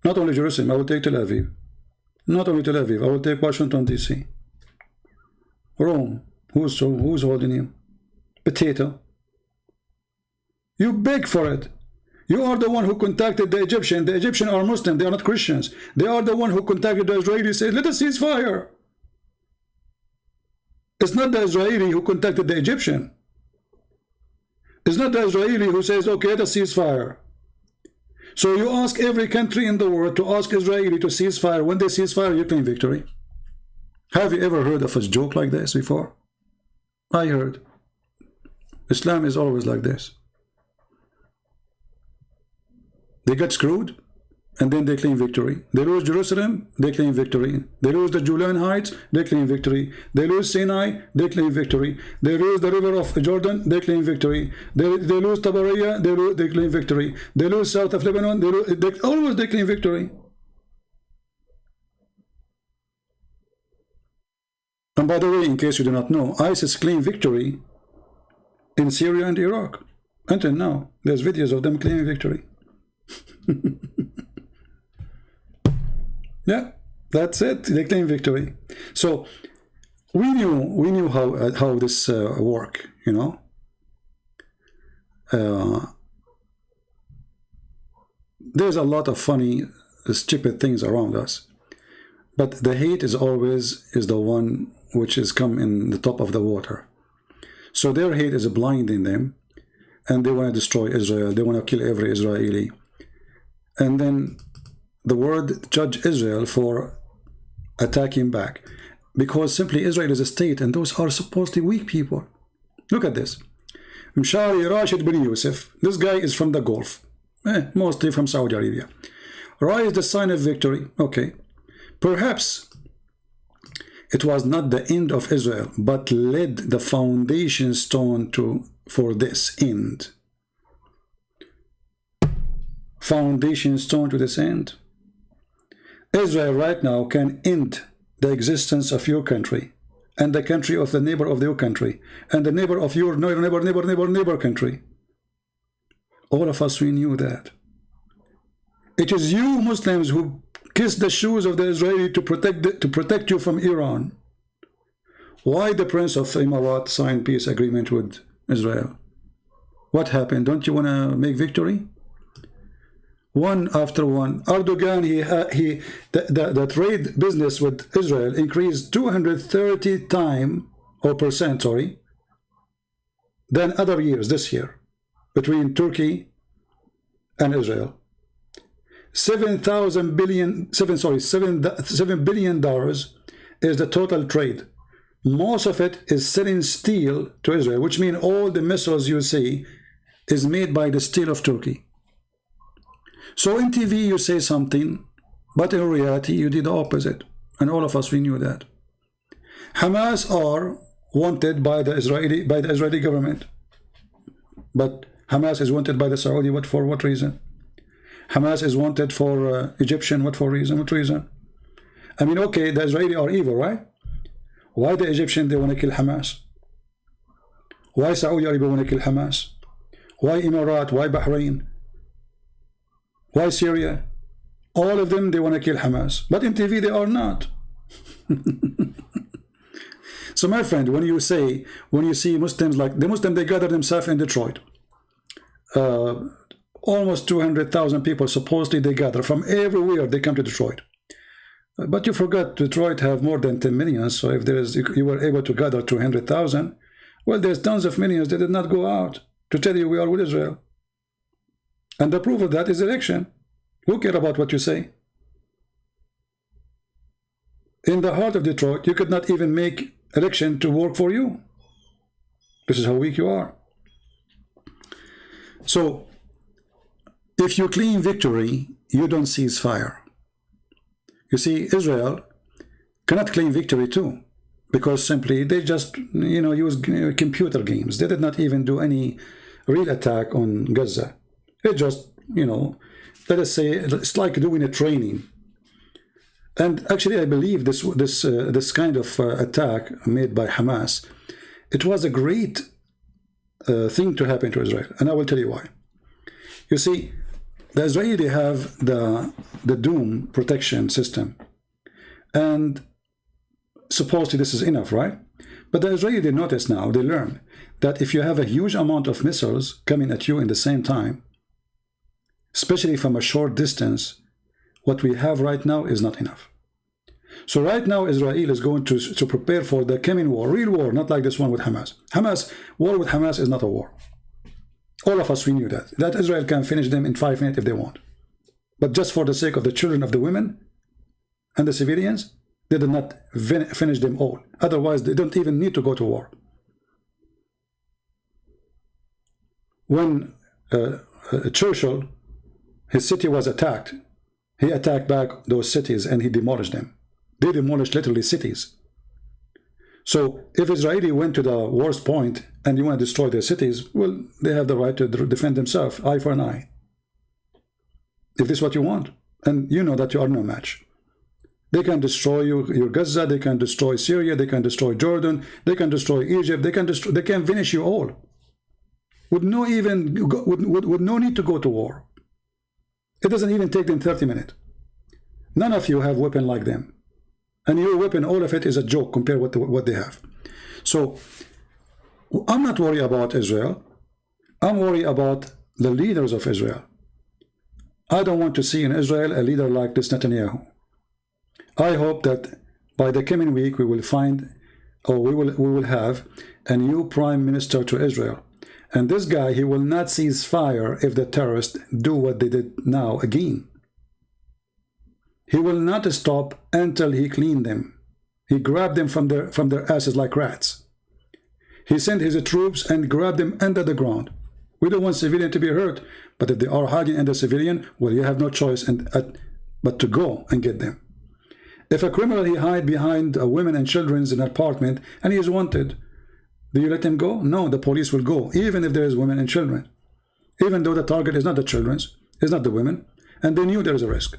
Not only Jerusalem, I will take Tel Aviv. Not only Tel Aviv, I will take Washington, D.C. Rome. Who's holding you? Potato. You beg for it. You are the one who contacted the Egyptian. The Egyptian are Muslim. They are not Christians. They are the one who contacted the Israelis. Said, let us cease fire. It's not the Israeli who contacted the Egyptian. It's not the Israeli who says, okay, let us cease fire. So you ask every country in the world to ask Israeli to cease fire. When they cease fire, you claim victory. Have you ever heard of a joke like this before? I heard. Islam is always like this. They get screwed, and then they claim victory. They lose Jerusalem, they claim victory. They lose the Julian Heights, they claim victory. They lose Sinai, they claim victory. They lose the river of Jordan, they claim victory. They lose Tabariya, they claim victory. They lose south of Lebanon, always they claim victory. And by the way, in case you do not know, ISIS claimed victory in Syria and Iraq. Until now, there's videos of them claiming victory. Yeah, that's it. They claim victory. So we knew how this work. You know, there's a lot of funny, stupid things around us, but the hate is always the one which is come in the top of the water. So their hate is blinding them, and they want to destroy Israel. They want to kill every Israeli. And then the world judge Israel for attacking back, because simply Israel is a state, and those are supposedly weak people. Look at this. Mshari Rashid bin Yusuf, this guy is from the Gulf, mostly from Saudi Arabia. Ra is the sign of victory. Okay, perhaps it was not the end of Israel, but led the foundation stone for this end. Foundation stone to this end. Israel right now can end the existence of your country, and the country of the neighbor of your country, and the neighbor of your neighbor country. All of us, we knew that. It is you Muslims who kiss the shoes of the Israeli to protect you from Iran. Why the Prince of Imarat signed peace agreement with Israel? What happened? Don't you want to make victory? One after one. Erdogan, the trade business with Israel increased 230% than other years this year between Turkey and Israel. $7 billion is the total trade. Most of it is selling steel to Israel, which means all the missiles you see is made by the steel of Turkey. So in TV you say something, but in reality you did the opposite, and all of us, we knew that. Hamas are wanted by the Israeli government, but Hamas is wanted by the Saudi. For what reason? Hamas is wanted for Egyptian. What for reason? What reason? I mean, okay, the Israeli are evil, right? Why the Egyptian, they want to kill Hamas? Why Saudi Arabia want to kill Hamas? Why Emirat? Why Bahrain? Why Syria? All of them, they want to kill Hamas, but in TV they are not. So my friend, when you see Muslims, like the Muslim, they gather themselves in Detroit. Almost 200,000 people supposedly they gather from everywhere. They come to Detroit, but you forgot Detroit have more than 10 million. So if you were able to gather 200,000, well, there's tons of millions that did not go out to tell you we are with Israel. And the proof of that is election. Who care about what you say? In the heart of Detroit, you could not even make election to work for you. This is how weak you are. So if you claim victory, you don't cease fire. You see, Israel cannot claim victory too, because simply they just use computer games. They did not even do any real attack on Gaza. They just let us say it's like doing a training. And actually I believe this kind of attack made by Hamas, it was a great thing to happen to Israel, and I will tell you why. You see, the Israeli have the Doom protection system, and supposedly this is enough, right? But the Israeli notice now, they learn that if you have a huge amount of missiles coming at you in the same time, especially from a short distance, what we have right now is not enough. So right now Israel is going to prepare for the coming war, real war, not like this one with Hamas. War with Hamas is not a war. All of us, we knew that Israel can finish them in 5 minutes if they want. But just for the sake of the children, of the women and the civilians, they did not finish them all. Otherwise they don't even need to go to war. When Churchill, his city was attacked, he attacked back those cities and he demolished them. They demolished literally cities. So if Israeli went to the worst point and you want to destroy their cities, well, they have the right to defend themselves, eye for an eye. If this is what you want, and you know that you are no match. They can destroy your Gaza, they can destroy Syria, they can destroy Jordan, they can destroy Egypt, they can finish you all. With no need to go to war. It doesn't even take them 30 minutes. None of you have weapon like them. And your weapon, all of it is a joke compared with what they have. So I'm not worried about Israel. I'm worried about the leaders of Israel. I don't want to see in Israel a leader like this Netanyahu. I hope that by the coming week we will find, or we will have a new prime minister to Israel. And this guy, he will not cease fire if the terrorists do what they did now again. He will not stop until he cleaned them. He grabbed them from their asses like rats. He sent his troops and grabbed them under the ground. We don't want civilian to be hurt, but if they are hiding under civilian, well, you have no choice but to go and get them. If a criminal, he hide behind women and children in an apartment and he is wanted, do you let him go? No, the police will go, even if there is women and children. Even though the target is not the children's, it's not the women, and they knew there is a risk.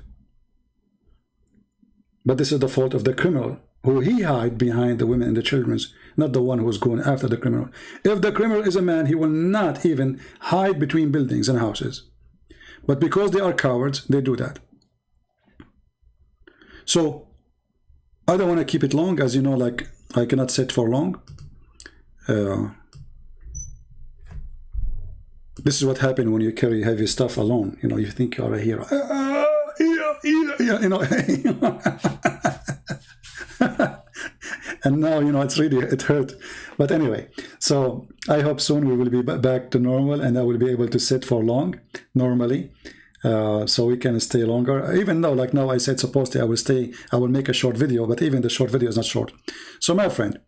But this is the fault of the criminal, who he hide behind the women and the children's, not the one who is going after the criminal. If the criminal is a man, he will not even hide between buildings and houses. But because they are cowards, they do that. So I don't want to keep it long, as you know, like I cannot sit for long. This is what happens when you carry heavy stuff alone. You think you are a hero. And now, it hurt. But anyway, so I hope soon we will be back to normal and I will be able to sit for long normally, so we can stay longer. Even though, like now I said, supposedly I will make a short video, but even the short video is not short. So my friend,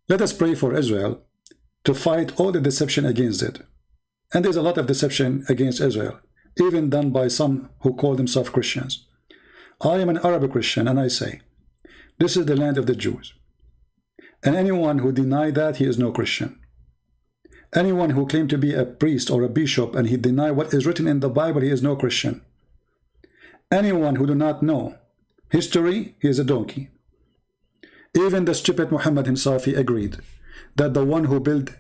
let us pray for Israel to fight all the deception against it. And there's a lot of deception against Israel, even done by some who call themselves Christians. I am an Arab Christian, and I say, this is the land of the Jews. And anyone who denies that, he is no Christian. Anyone who claims to be a priest or a bishop and he denies what is written in the Bible, he is no Christian. Anyone who do not know history, he is a donkey. Even the stupid Muhammad himself, he agreed that the one who built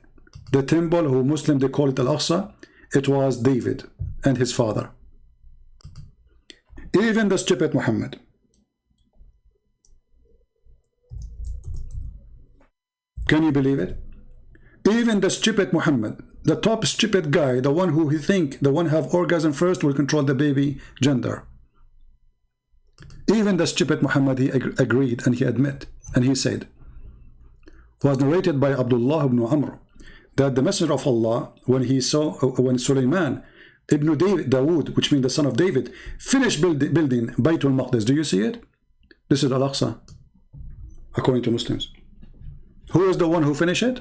the temple, who Muslim they call it Al-Aqsa, it was David and his father. Even the stupid Muhammad. Can you believe it? Even the stupid Muhammad, the top stupid guy, the one who he think, the one have orgasm first will control the baby gender. Even the stupid Muhammad, he agreed and he admit, and he said, was narrated by Abdullah ibn Amr, that the Messenger of Allah, when he saw, when Sulaiman ibn Dawood, which means the son of David, finished building Baytul Maqdis. Do you see it? This is Al-Aqsa, according to Muslims. Who is the one who finished it?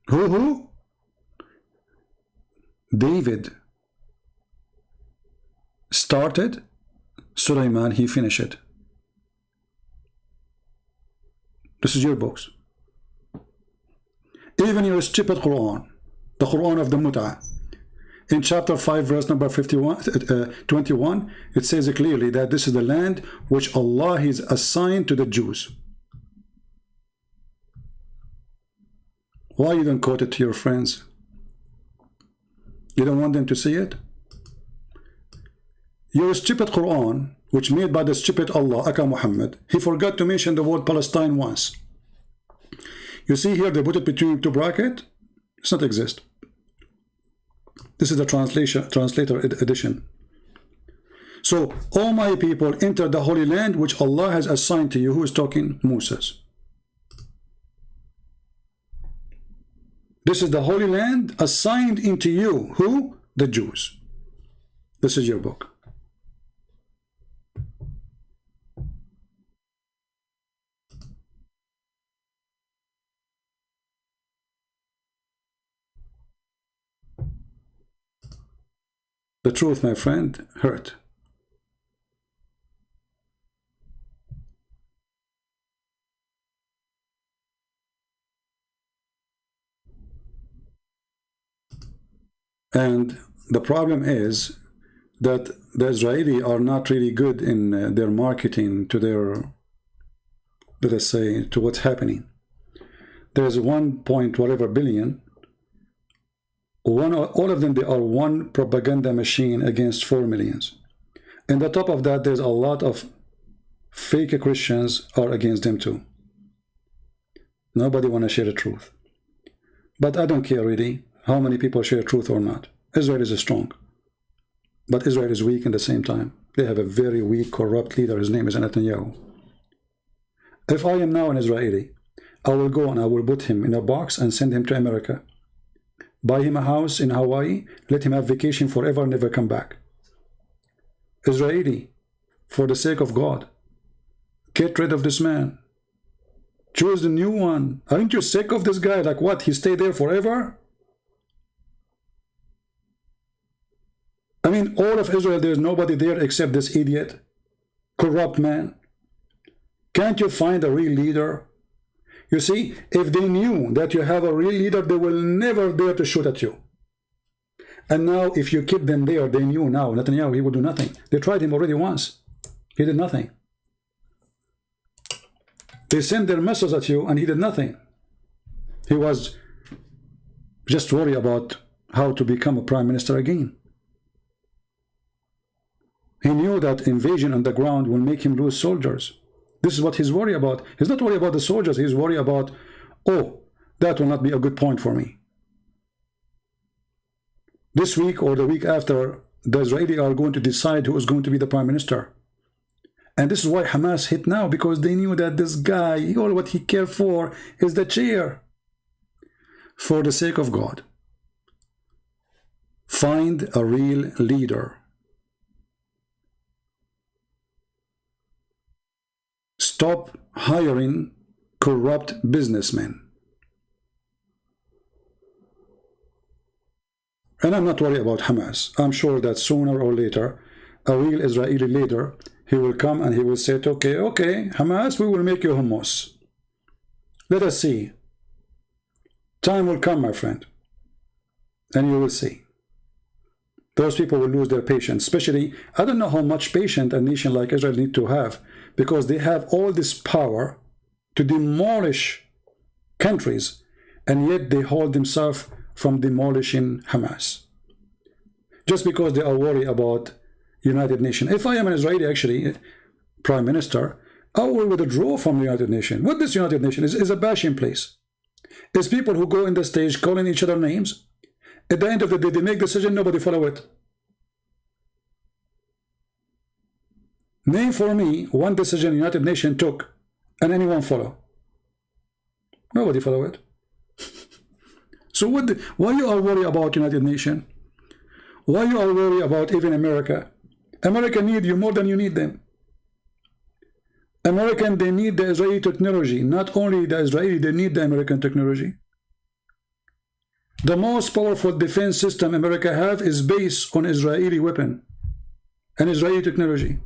Who? David started, Sulaiman, he finished it. This is your books. Even your stupid Quran, the Quran of the Mut'ah, in chapter 5 verse number 21, it says clearly that this is the land which Allah has assigned to the Jews. Why you don't quote it to your friends? You don't want them to see it? Your stupid Quran, which made by the stupid Allah, Aka Muhammad, he forgot to mention the word Palestine once. You see here, they put it between two brackets. It does not exist. This is the translator edition. So, all my people enter the Holy Land which Allah has assigned to you. Who is talking? Moses. This is the Holy Land assigned into you. Who? The Jews. This is your book. The truth, my friend, hurt. And the problem is that the Israelis are not really good in their marketing to their, let us say, to what's happening. There's 1 point whatever billion. All of them, they are one propaganda machine against 4 millions. And on top of that, there's a lot of fake Christians are against them too. Nobody want to share the truth. But I don't care really how many people share truth or not. Israel is strong. But Israel is weak at the same time. They have a very weak, corrupt leader. His name is Netanyahu. If I am now an Israeli, I will go and I will put him in a box and send him to America. Buy him a house in Hawaii, let him have vacation forever, never come back. Israeli, for the sake of God, get rid of this man. Choose the new one. Aren't you sick of this guy? Like what? He stayed there forever? I mean, all of Israel, there's nobody there except this idiot, corrupt man. Can't you find a real leader? You see, if they knew that you have a real leader, they will never dare to shoot at you. And now, if you keep them there, they knew now, Netanyahu, he would do nothing. They tried him already once. He did nothing. They sent their missiles at you, and he did nothing. He was just worried about how to become a prime minister again. He knew that invasion on the ground will make him lose soldiers. This is what he's worried about. He's not worried about the soldiers. He's worried about, oh, that will not be a good point for me. This week or the week after, the Israelis are going to decide who is going to be the prime minister. And this is why Hamas hit now, because they knew that this guy, all what he cared for is the chair. For the sake of God, find a real leader. Stop hiring corrupt businessmen. And I'm not worried about Hamas. I'm sure that sooner or later, a real Israeli leader, he will come and he will say, okay, Hamas, we will make you hummus. Let us see. Time will come, my friend, and you will see. Those people will lose their patience. Especially, I don't know how much patience a nation like Israel need to have, because they have all this power to demolish countries, and yet they hold themselves from demolishing Hamas. Just because they are worried about United Nations. If I am an Israeli, actually, Prime Minister, I will withdraw from the United Nations. What this United Nations is a bashing place. It's people who go in the stage calling each other names. At the end of the day, they make decision, nobody follow it. Name for me one decision the United Nations took and anyone follow. Nobody follow it. So why you are worried about United Nations? Why you are worried about even America? America need you more than you need them. American, they need the Israeli technology. Not only the Israeli, they need the American technology. The most powerful defense system America have is based on Israeli weapon and Israeli technology.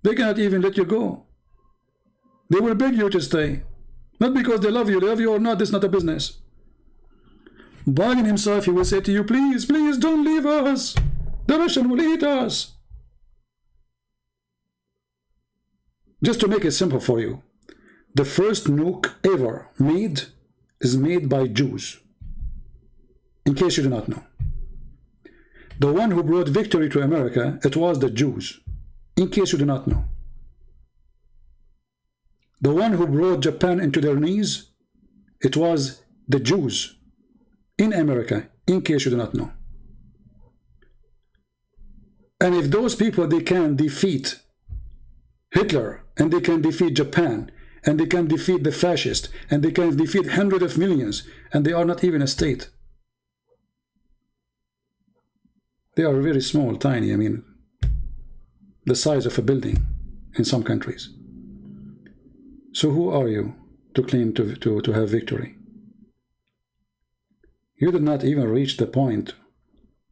They cannot even let you go. They will beg you to stay. Not because they love you or not, this is not a business. Biden himself, he will say to you, please, please don't leave us. The Russian will eat us. Just to make it simple for you, the first nuke ever made is made by Jews. In case you do not know. The one who brought victory to America, it was the Jews. In case you do not know. The one who brought Japan into their knees, it was the Jews in America, in case you do not know. And if those people, they can defeat Hitler, and they can defeat Japan, and they can defeat the fascists, and they can defeat hundreds of millions, and they are not even a state. They are very small, tiny, I mean, the size of a building in some countries. So who are you to claim to have victory? You did not even reach the point.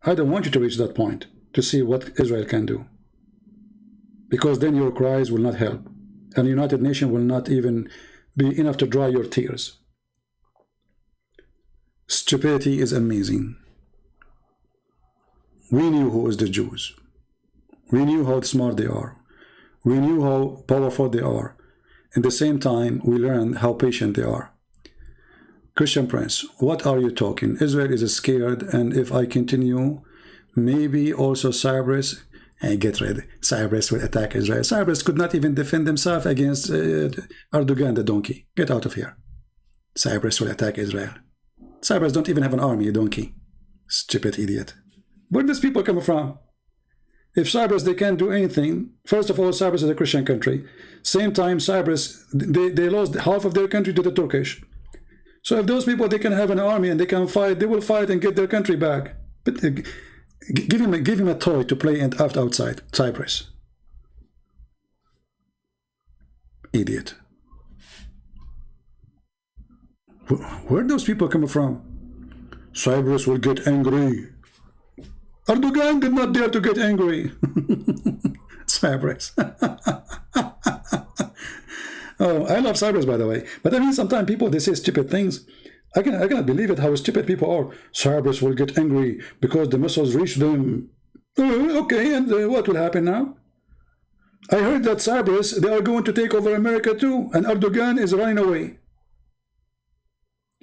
I don't want you to reach that point to see what Israel can do. Because then your cries will not help. And the United Nations will not even be enough to dry your tears. Stupidity is amazing. We knew who is the Jews. We knew how smart they are. We knew how powerful they are. At the same time, we learned how patient they are. Christian Prince, what are you talking? Israel is scared, and if I continue, maybe also Cyprus, get ready, Cyprus will attack Israel. Cyprus could not even defend themselves against Erdogan, the donkey. Get out of here. Cyprus will attack Israel. Cyprus don't even have an army, a donkey. Stupid idiot. Where do these people come from? If Cyprus, they can't do anything. First of all, Cyprus is a Christian country. Same time, Cyprus, they lost half of their country to the Turkish. So if those people, they can have an army and they can fight, they will fight and get their country back. But give him a toy to play and act outside Cyprus. Idiot. Where those people coming from? Cyprus will get angry. Erdogan did not dare to get angry. Cyprus. Oh, I love Cyprus, by the way. But I mean, sometimes people, they say stupid things. I cannot believe it, how stupid people are. Cyprus will get angry because the missiles reach them. Okay, and what will happen now? I heard that Cyprus, they are going to take over America too, and Erdogan is running away.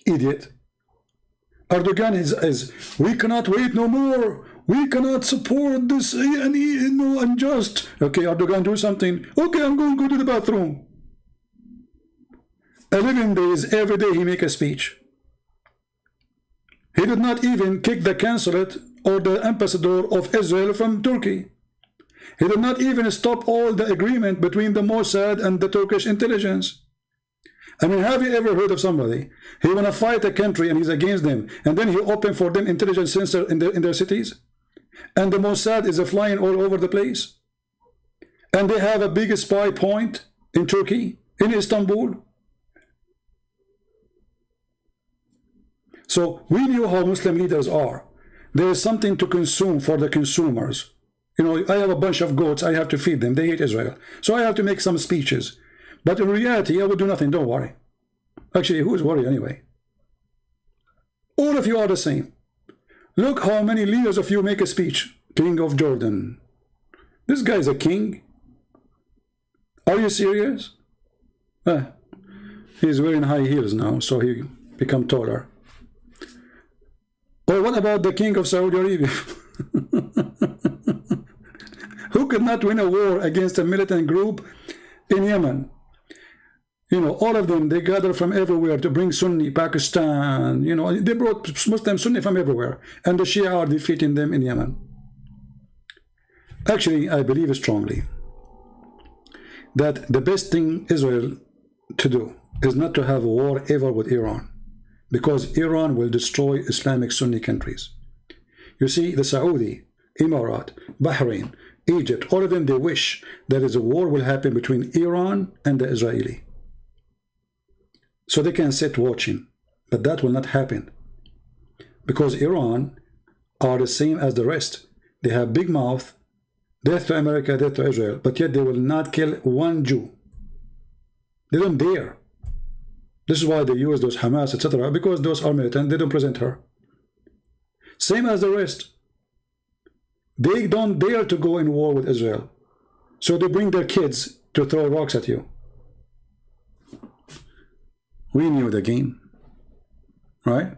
Idiot. Erdogan is we cannot wait no more. We cannot support this unjust. Okay, Erdogan, do something. Okay, I'm going to go to the bathroom. 11 days, every day he make a speech. He did not even kick the consulate or the ambassador of Israel from Turkey. He did not even stop all the agreement between the Mossad and the Turkish intelligence. I mean, have you ever heard of somebody? He want to fight a country and he's against them, and then he open for them intelligence center in their cities, and the Mossad is flying all over the place, and they have a big spy point in Turkey, in Istanbul. So we knew how Muslim leaders are. There is something to consume for the consumers. You know, I have a bunch of goats, I have to feed them. They hate Israel. So I have to make some speeches. But in reality, I will do nothing, don't worry. Actually, who is worried anyway? All of you are the same. Look how many leaders of you make a speech. King of Jordan. This guy is a king. Are you serious? He's wearing high heels now, so he become taller. Or what about the king of Saudi Arabia? Who could not win a war against a militant group in Yemen? You know, all of them, they gather from everywhere to bring Sunni, Pakistan, you know, they brought Muslim Sunni from everywhere. And the Shia are defeating them in Yemen. Actually, I believe strongly that the best thing Israel to do is not to have a war ever with Iran, because Iran will destroy Islamic Sunni countries. You see, the Saudi, Emirat, Bahrain, Egypt, all of them, they wish that a war will happen between Iran and the Israeli. So they can sit watching, but that will not happen, because Iran are the same as the rest. They have big mouth, death to America, death to Israel, but yet they will not kill one Jew. They don't dare. This is why they use those Hamas, etc., because those are militant, they don't present her. Same as the rest. They don't dare to go in war with Israel. So they bring their kids to throw rocks at you. We knew the game, right?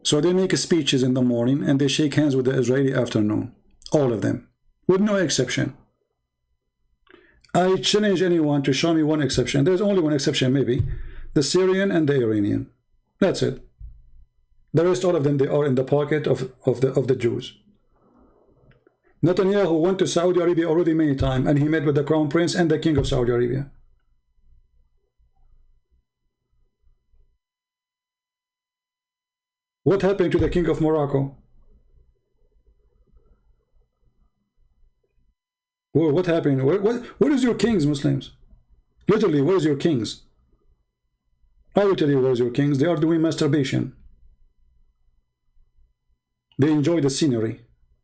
So they make speeches in the morning and they shake hands with the Israeli afternoon. All of them, with no exception. I challenge anyone to show me one exception. There's only one exception, maybe. The Syrian and the Iranian. That's it. The rest, all of them, they are in the pocket of the Jews. Netanyahu went to Saudi Arabia already many times, and he met with the Crown Prince and the King of Saudi Arabia. What happened to the King of Morocco? What happened? What is your kings, Muslims? Literally, where is your kings? I will tell you where is your kings. They are doing masturbation. They enjoy the scenery.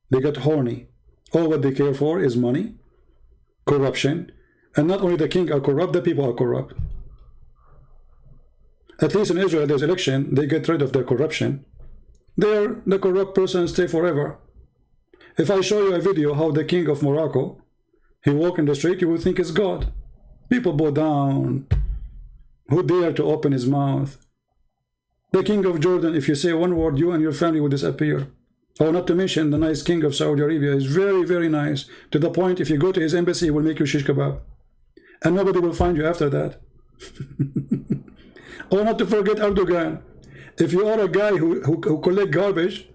They get horny. All what they care for is money, corruption, and not only the king are corrupt, the people are corrupt. At least in Israel, there's election, they get rid of their corruption. There, the corrupt person stay forever. If I show you a video how the king of Morocco, he walk in the street, you will think it's God. People bow down. Who dare to open his mouth? The king of Jordan, if you say one word, you and your family will disappear. Oh, not to mention the nice king of Saudi Arabia is very, very nice. To the point, if you go to his embassy, he will make you shish kebab. And nobody will find you after that. Oh, not to forget Erdogan. If you are a guy who collect garbage,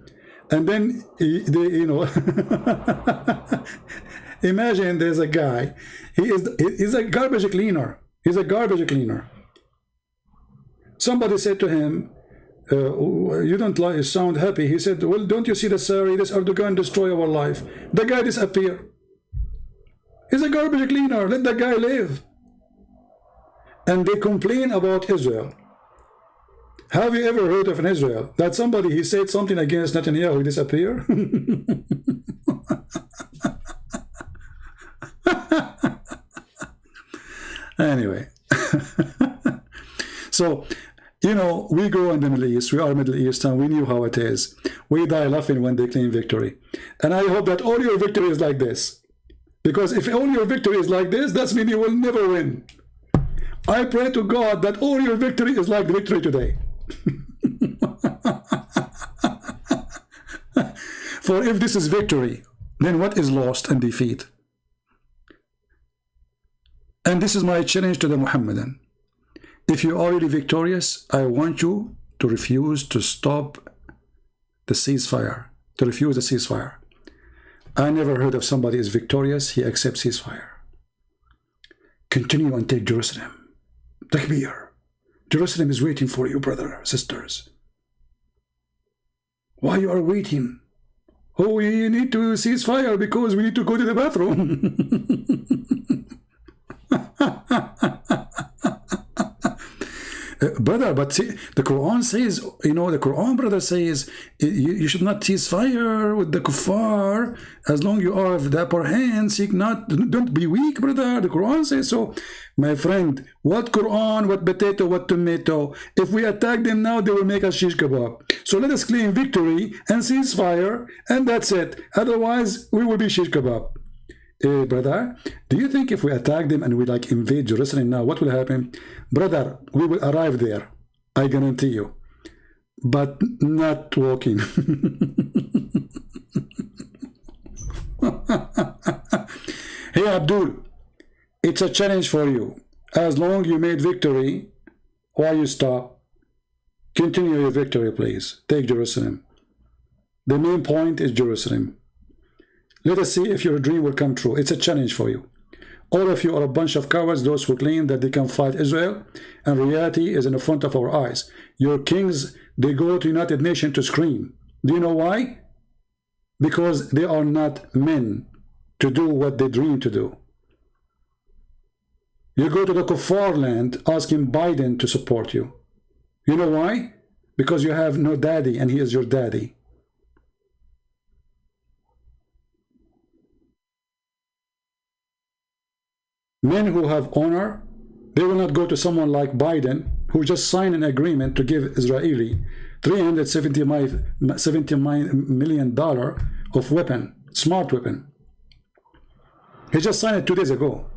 and then, you know, imagine there's a guy, he's a garbage cleaner. He's a garbage cleaner. Somebody said to him, you don't sound happy. He said, well, don't you see the Sari, this Erdogan destroy our life. The guy disappear. He's a garbage cleaner. Let the guy live. And they complain about Israel. Have you ever heard of an Israel that somebody, he said something against Netanyahu, he disappear? Anyway. So, you know, we grow in the Middle East. We are Middle Eastern. We knew how it is. We die laughing when they claim victory. And I hope that all your victory is like this. Because if all your victory is like this, that means you will never win. I pray to God that all your victory is like victory today. For if this is victory, then what is lost and defeat? And this is my challenge to the Muhammadan. If you're already victorious, I want you to refuse to stop the ceasefire, to refuse the ceasefire. I never heard of somebody is victorious, he accepts ceasefire. Continue and take Jerusalem. Takbir. Jerusalem is waiting for you, brother, sisters. Why you are waiting? Oh, we need to cease fire because we need to go to the bathroom. Brother, but see, the Quran says, you know, the Quran, brother, says you should not cease fire with the kuffar as long you are of the upper hand. Seek not, don't be weak, brother. The Quran says so. My friend, what Quran, what potato, what tomato? If we attack them now, they will make us shish kebab. So let us claim victory and cease fire, and that's it. Otherwise, we will be shish kebab. Brother, do you think if we attack them and we like invade Jerusalem now, what will happen? Brother, we will arrive there, I guarantee you, but not walking. Hey Abdul, it's a challenge for you. As long you made victory, why you stop? Continue your victory, please. Take Jerusalem. The main point is Jerusalem. Let us see if your dream will come true. It's a challenge for you. All of you are a bunch of cowards, those who claim that they can fight Israel, and reality is in the front of our eyes. Your kings, they go to United Nations to scream. Do you know why? Because they are not men to do what they dream to do. You go to the kuffar land asking Biden to support you. You know why? Because you have no daddy and he is your daddy. Men who have honor, they will not go to someone like Biden, who just signed an agreement to give Israeli $370 million of weapon, smart weapon. He just signed it 2 days ago.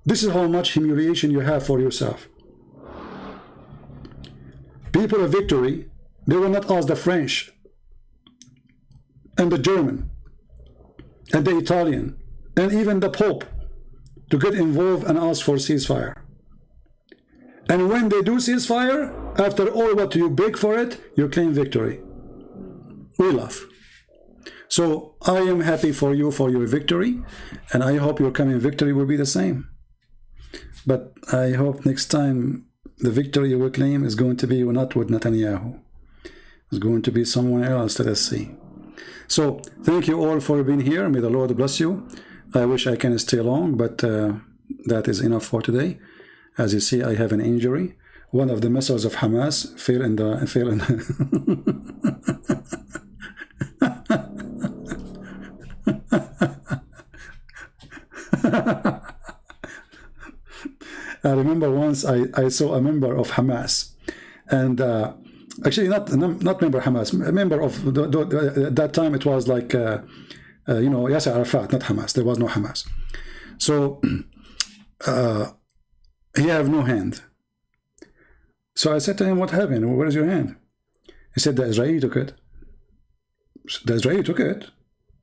This is how much humiliation you have for yourself. People of victory, they will not ask the French and the German and the Italian and even the Pope to get involved and ask for ceasefire. And when they do ceasefire, after all what you beg for it, you claim victory. We laugh. So I am happy for you for your victory, and I hope your coming victory will be the same. But I hope next time the victory you will claim is going to be not with Netanyahu. It's going to be someone else. Let us see. So thank you all for being here. May the Lord bless you. I wish I can stay long, but that is enough for today. As you see, I have an injury. One of the missiles of Hamas fell in the I remember once I saw a member of Hamas, and actually not member Hamas, a member of that time it was like you know, Yasser Arafat, not Hamas. There was no Hamas. So he have no hand. So I said to him, what happened? Where is your hand? He said, the Israeli took it. The Israeli took it?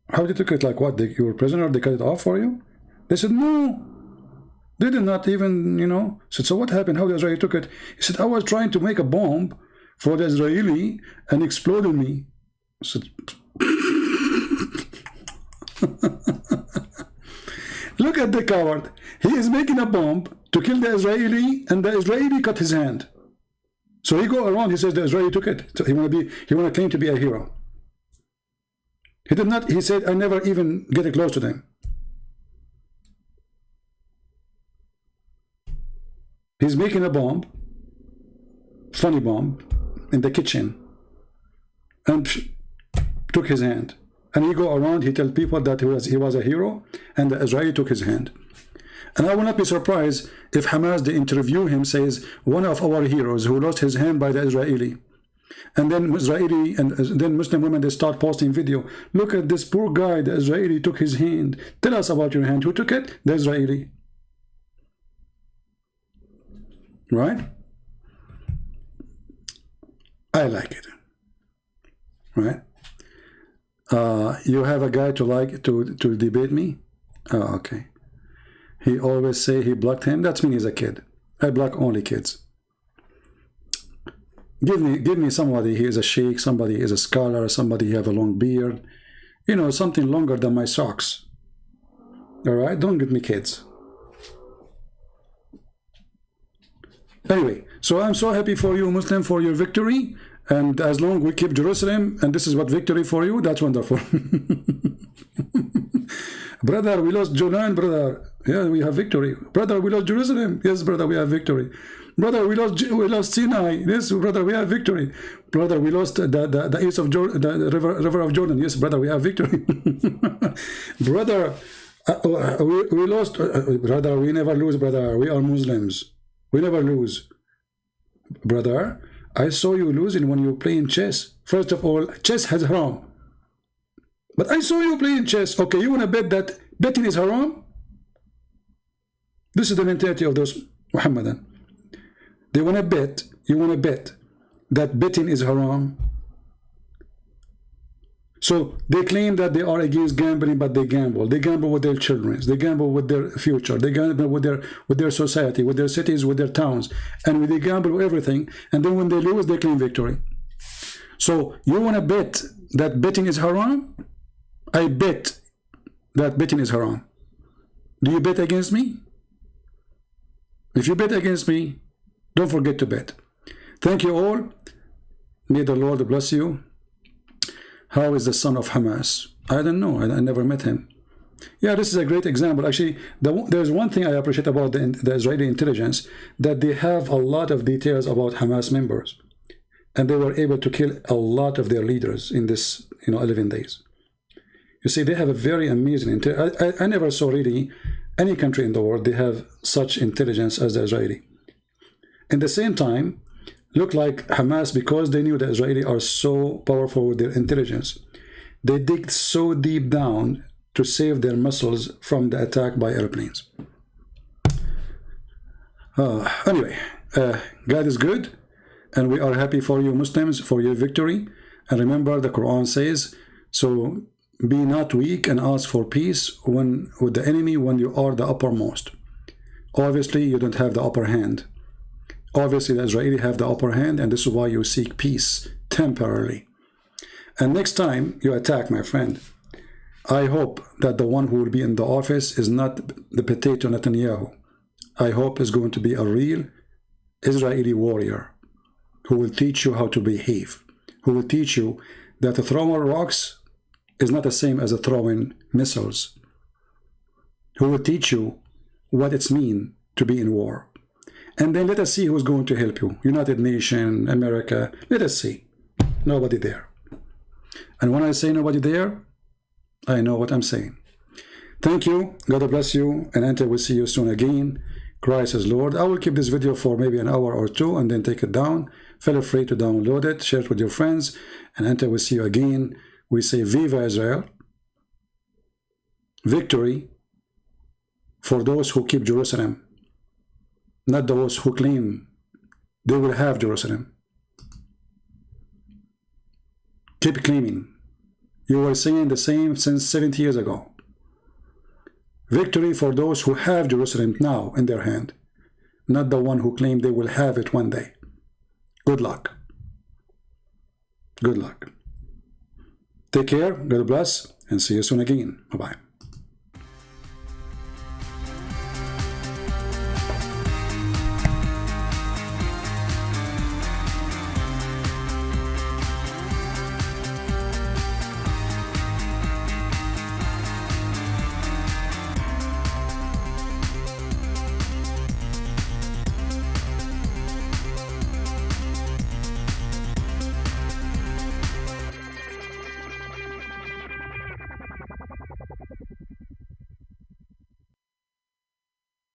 How did they took it? Like what? You were a prisoner? They cut it off for you? They said, no. They did not even, you know. I said, so what happened? How the Israeli took it? He said, I was trying to make a bomb for the Israeli and exploded me. I said, look at the coward. He is making a bomb to kill the Israeli, and the Israeli cut his hand. So he go around, he says the Israeli took it. So he want to claim to be a hero. He did not, he said, I never even get close to them. He's making a bomb, funny bomb, in the kitchen, and took his hand. And he go around, he tell people that he was a hero, and the Israeli took his hand. And I will not be surprised if Hamas, they interview him, says, one of our heroes who lost his hand by the Israeli. And then Israeli and then Muslim women, they start posting video. Look at this poor guy, the Israeli took his hand. Tell us about your hand. Who took it? The Israeli. Right? I like it. Right? You have a guy to debate me? Oh, okay. He always say he blocked him. That's mean he's a kid. I block only kids. Give me somebody. He is a sheikh. Somebody is a scholar. Somebody have a long beard. You know, something longer than my socks. All right. Don't give me kids. Anyway, so I'm so happy for you, Muslim, for your victory. And as long we keep Jerusalem, and this is what victory for you, that's wonderful. Brother, we lost Jordan, brother. Yeah, we have victory. Brother, we lost Jerusalem. Yes, brother, we have victory. Brother, we lost Sinai. Yes, brother, we have victory. Brother, we lost the east of Jordan, the river of Jordan. Yes, brother, we have victory. Brother, we lost. Brother, we never lose, brother. We are Muslims. We never lose. Brother, I saw you losing when you playing chess. First of all, chess has haram. But I saw you playing chess. Okay, you want to bet that betting is haram? This is the mentality of those Muhammadan. They want to bet, you want to bet that betting is haram. So they claim that they are against gambling, but they gamble. They gamble with their children. They gamble with their future. They gamble with their society, with their cities, with their towns. And they gamble with everything. And then when they lose, they claim victory. So you want to bet that betting is haram? I bet that betting is haram. Do you bet against me? If you bet against me, don't forget to bet. Thank you all. May the Lord bless you. How is the son of Hamas? I don't know. I never met him. Yeah, this is a great example. Actually, there's one thing I appreciate about the Israeli intelligence, that they have a lot of details about Hamas members. And they were able to kill a lot of their leaders in this 11 days. You see, they have a very amazing intelligence. I never saw really any country in the world, they have such intelligence as the Israeli. At the same time, look like Hamas, because they knew the Israeli are so powerful with their intelligence, they dig so deep down to save their muscles from the attack by airplanes. Anyway, God is good, and we are happy for you Muslims, for your victory. And remember, the Quran says, so be not weak and ask for peace with the enemy when you are the uppermost. Obviously, you don't have the upper hand. Obviously, the Israeli have the upper hand, and this is why you seek peace temporarily. And next time you attack, my friend, I hope that the one who will be in the office is not the potato Netanyahu. I hope is going to be a real Israeli warrior who will teach you how to behave, who will teach you that throwing rocks is not the same as throwing missiles, who will teach you what it's mean to be in war. And then let us see who's going to help you. United Nations, America, let us see. Nobody there. And when I say nobody there, I know what I'm saying. Thank you. God bless you. And until we see you soon again, Christ is Lord. I will keep this video for maybe an hour or two and then take it down. Feel free to download it, share it with your friends. And until we see you again, we say Viva Israel. Victory for those who keep Jerusalem, not those who claim they will have Jerusalem. Keep claiming. You were saying the same since 70 years ago. Victory for those who have Jerusalem now in their hand, not the one who claim they will have it one day. Good luck. Good luck. Take care, God bless, and see you soon again. Bye-bye.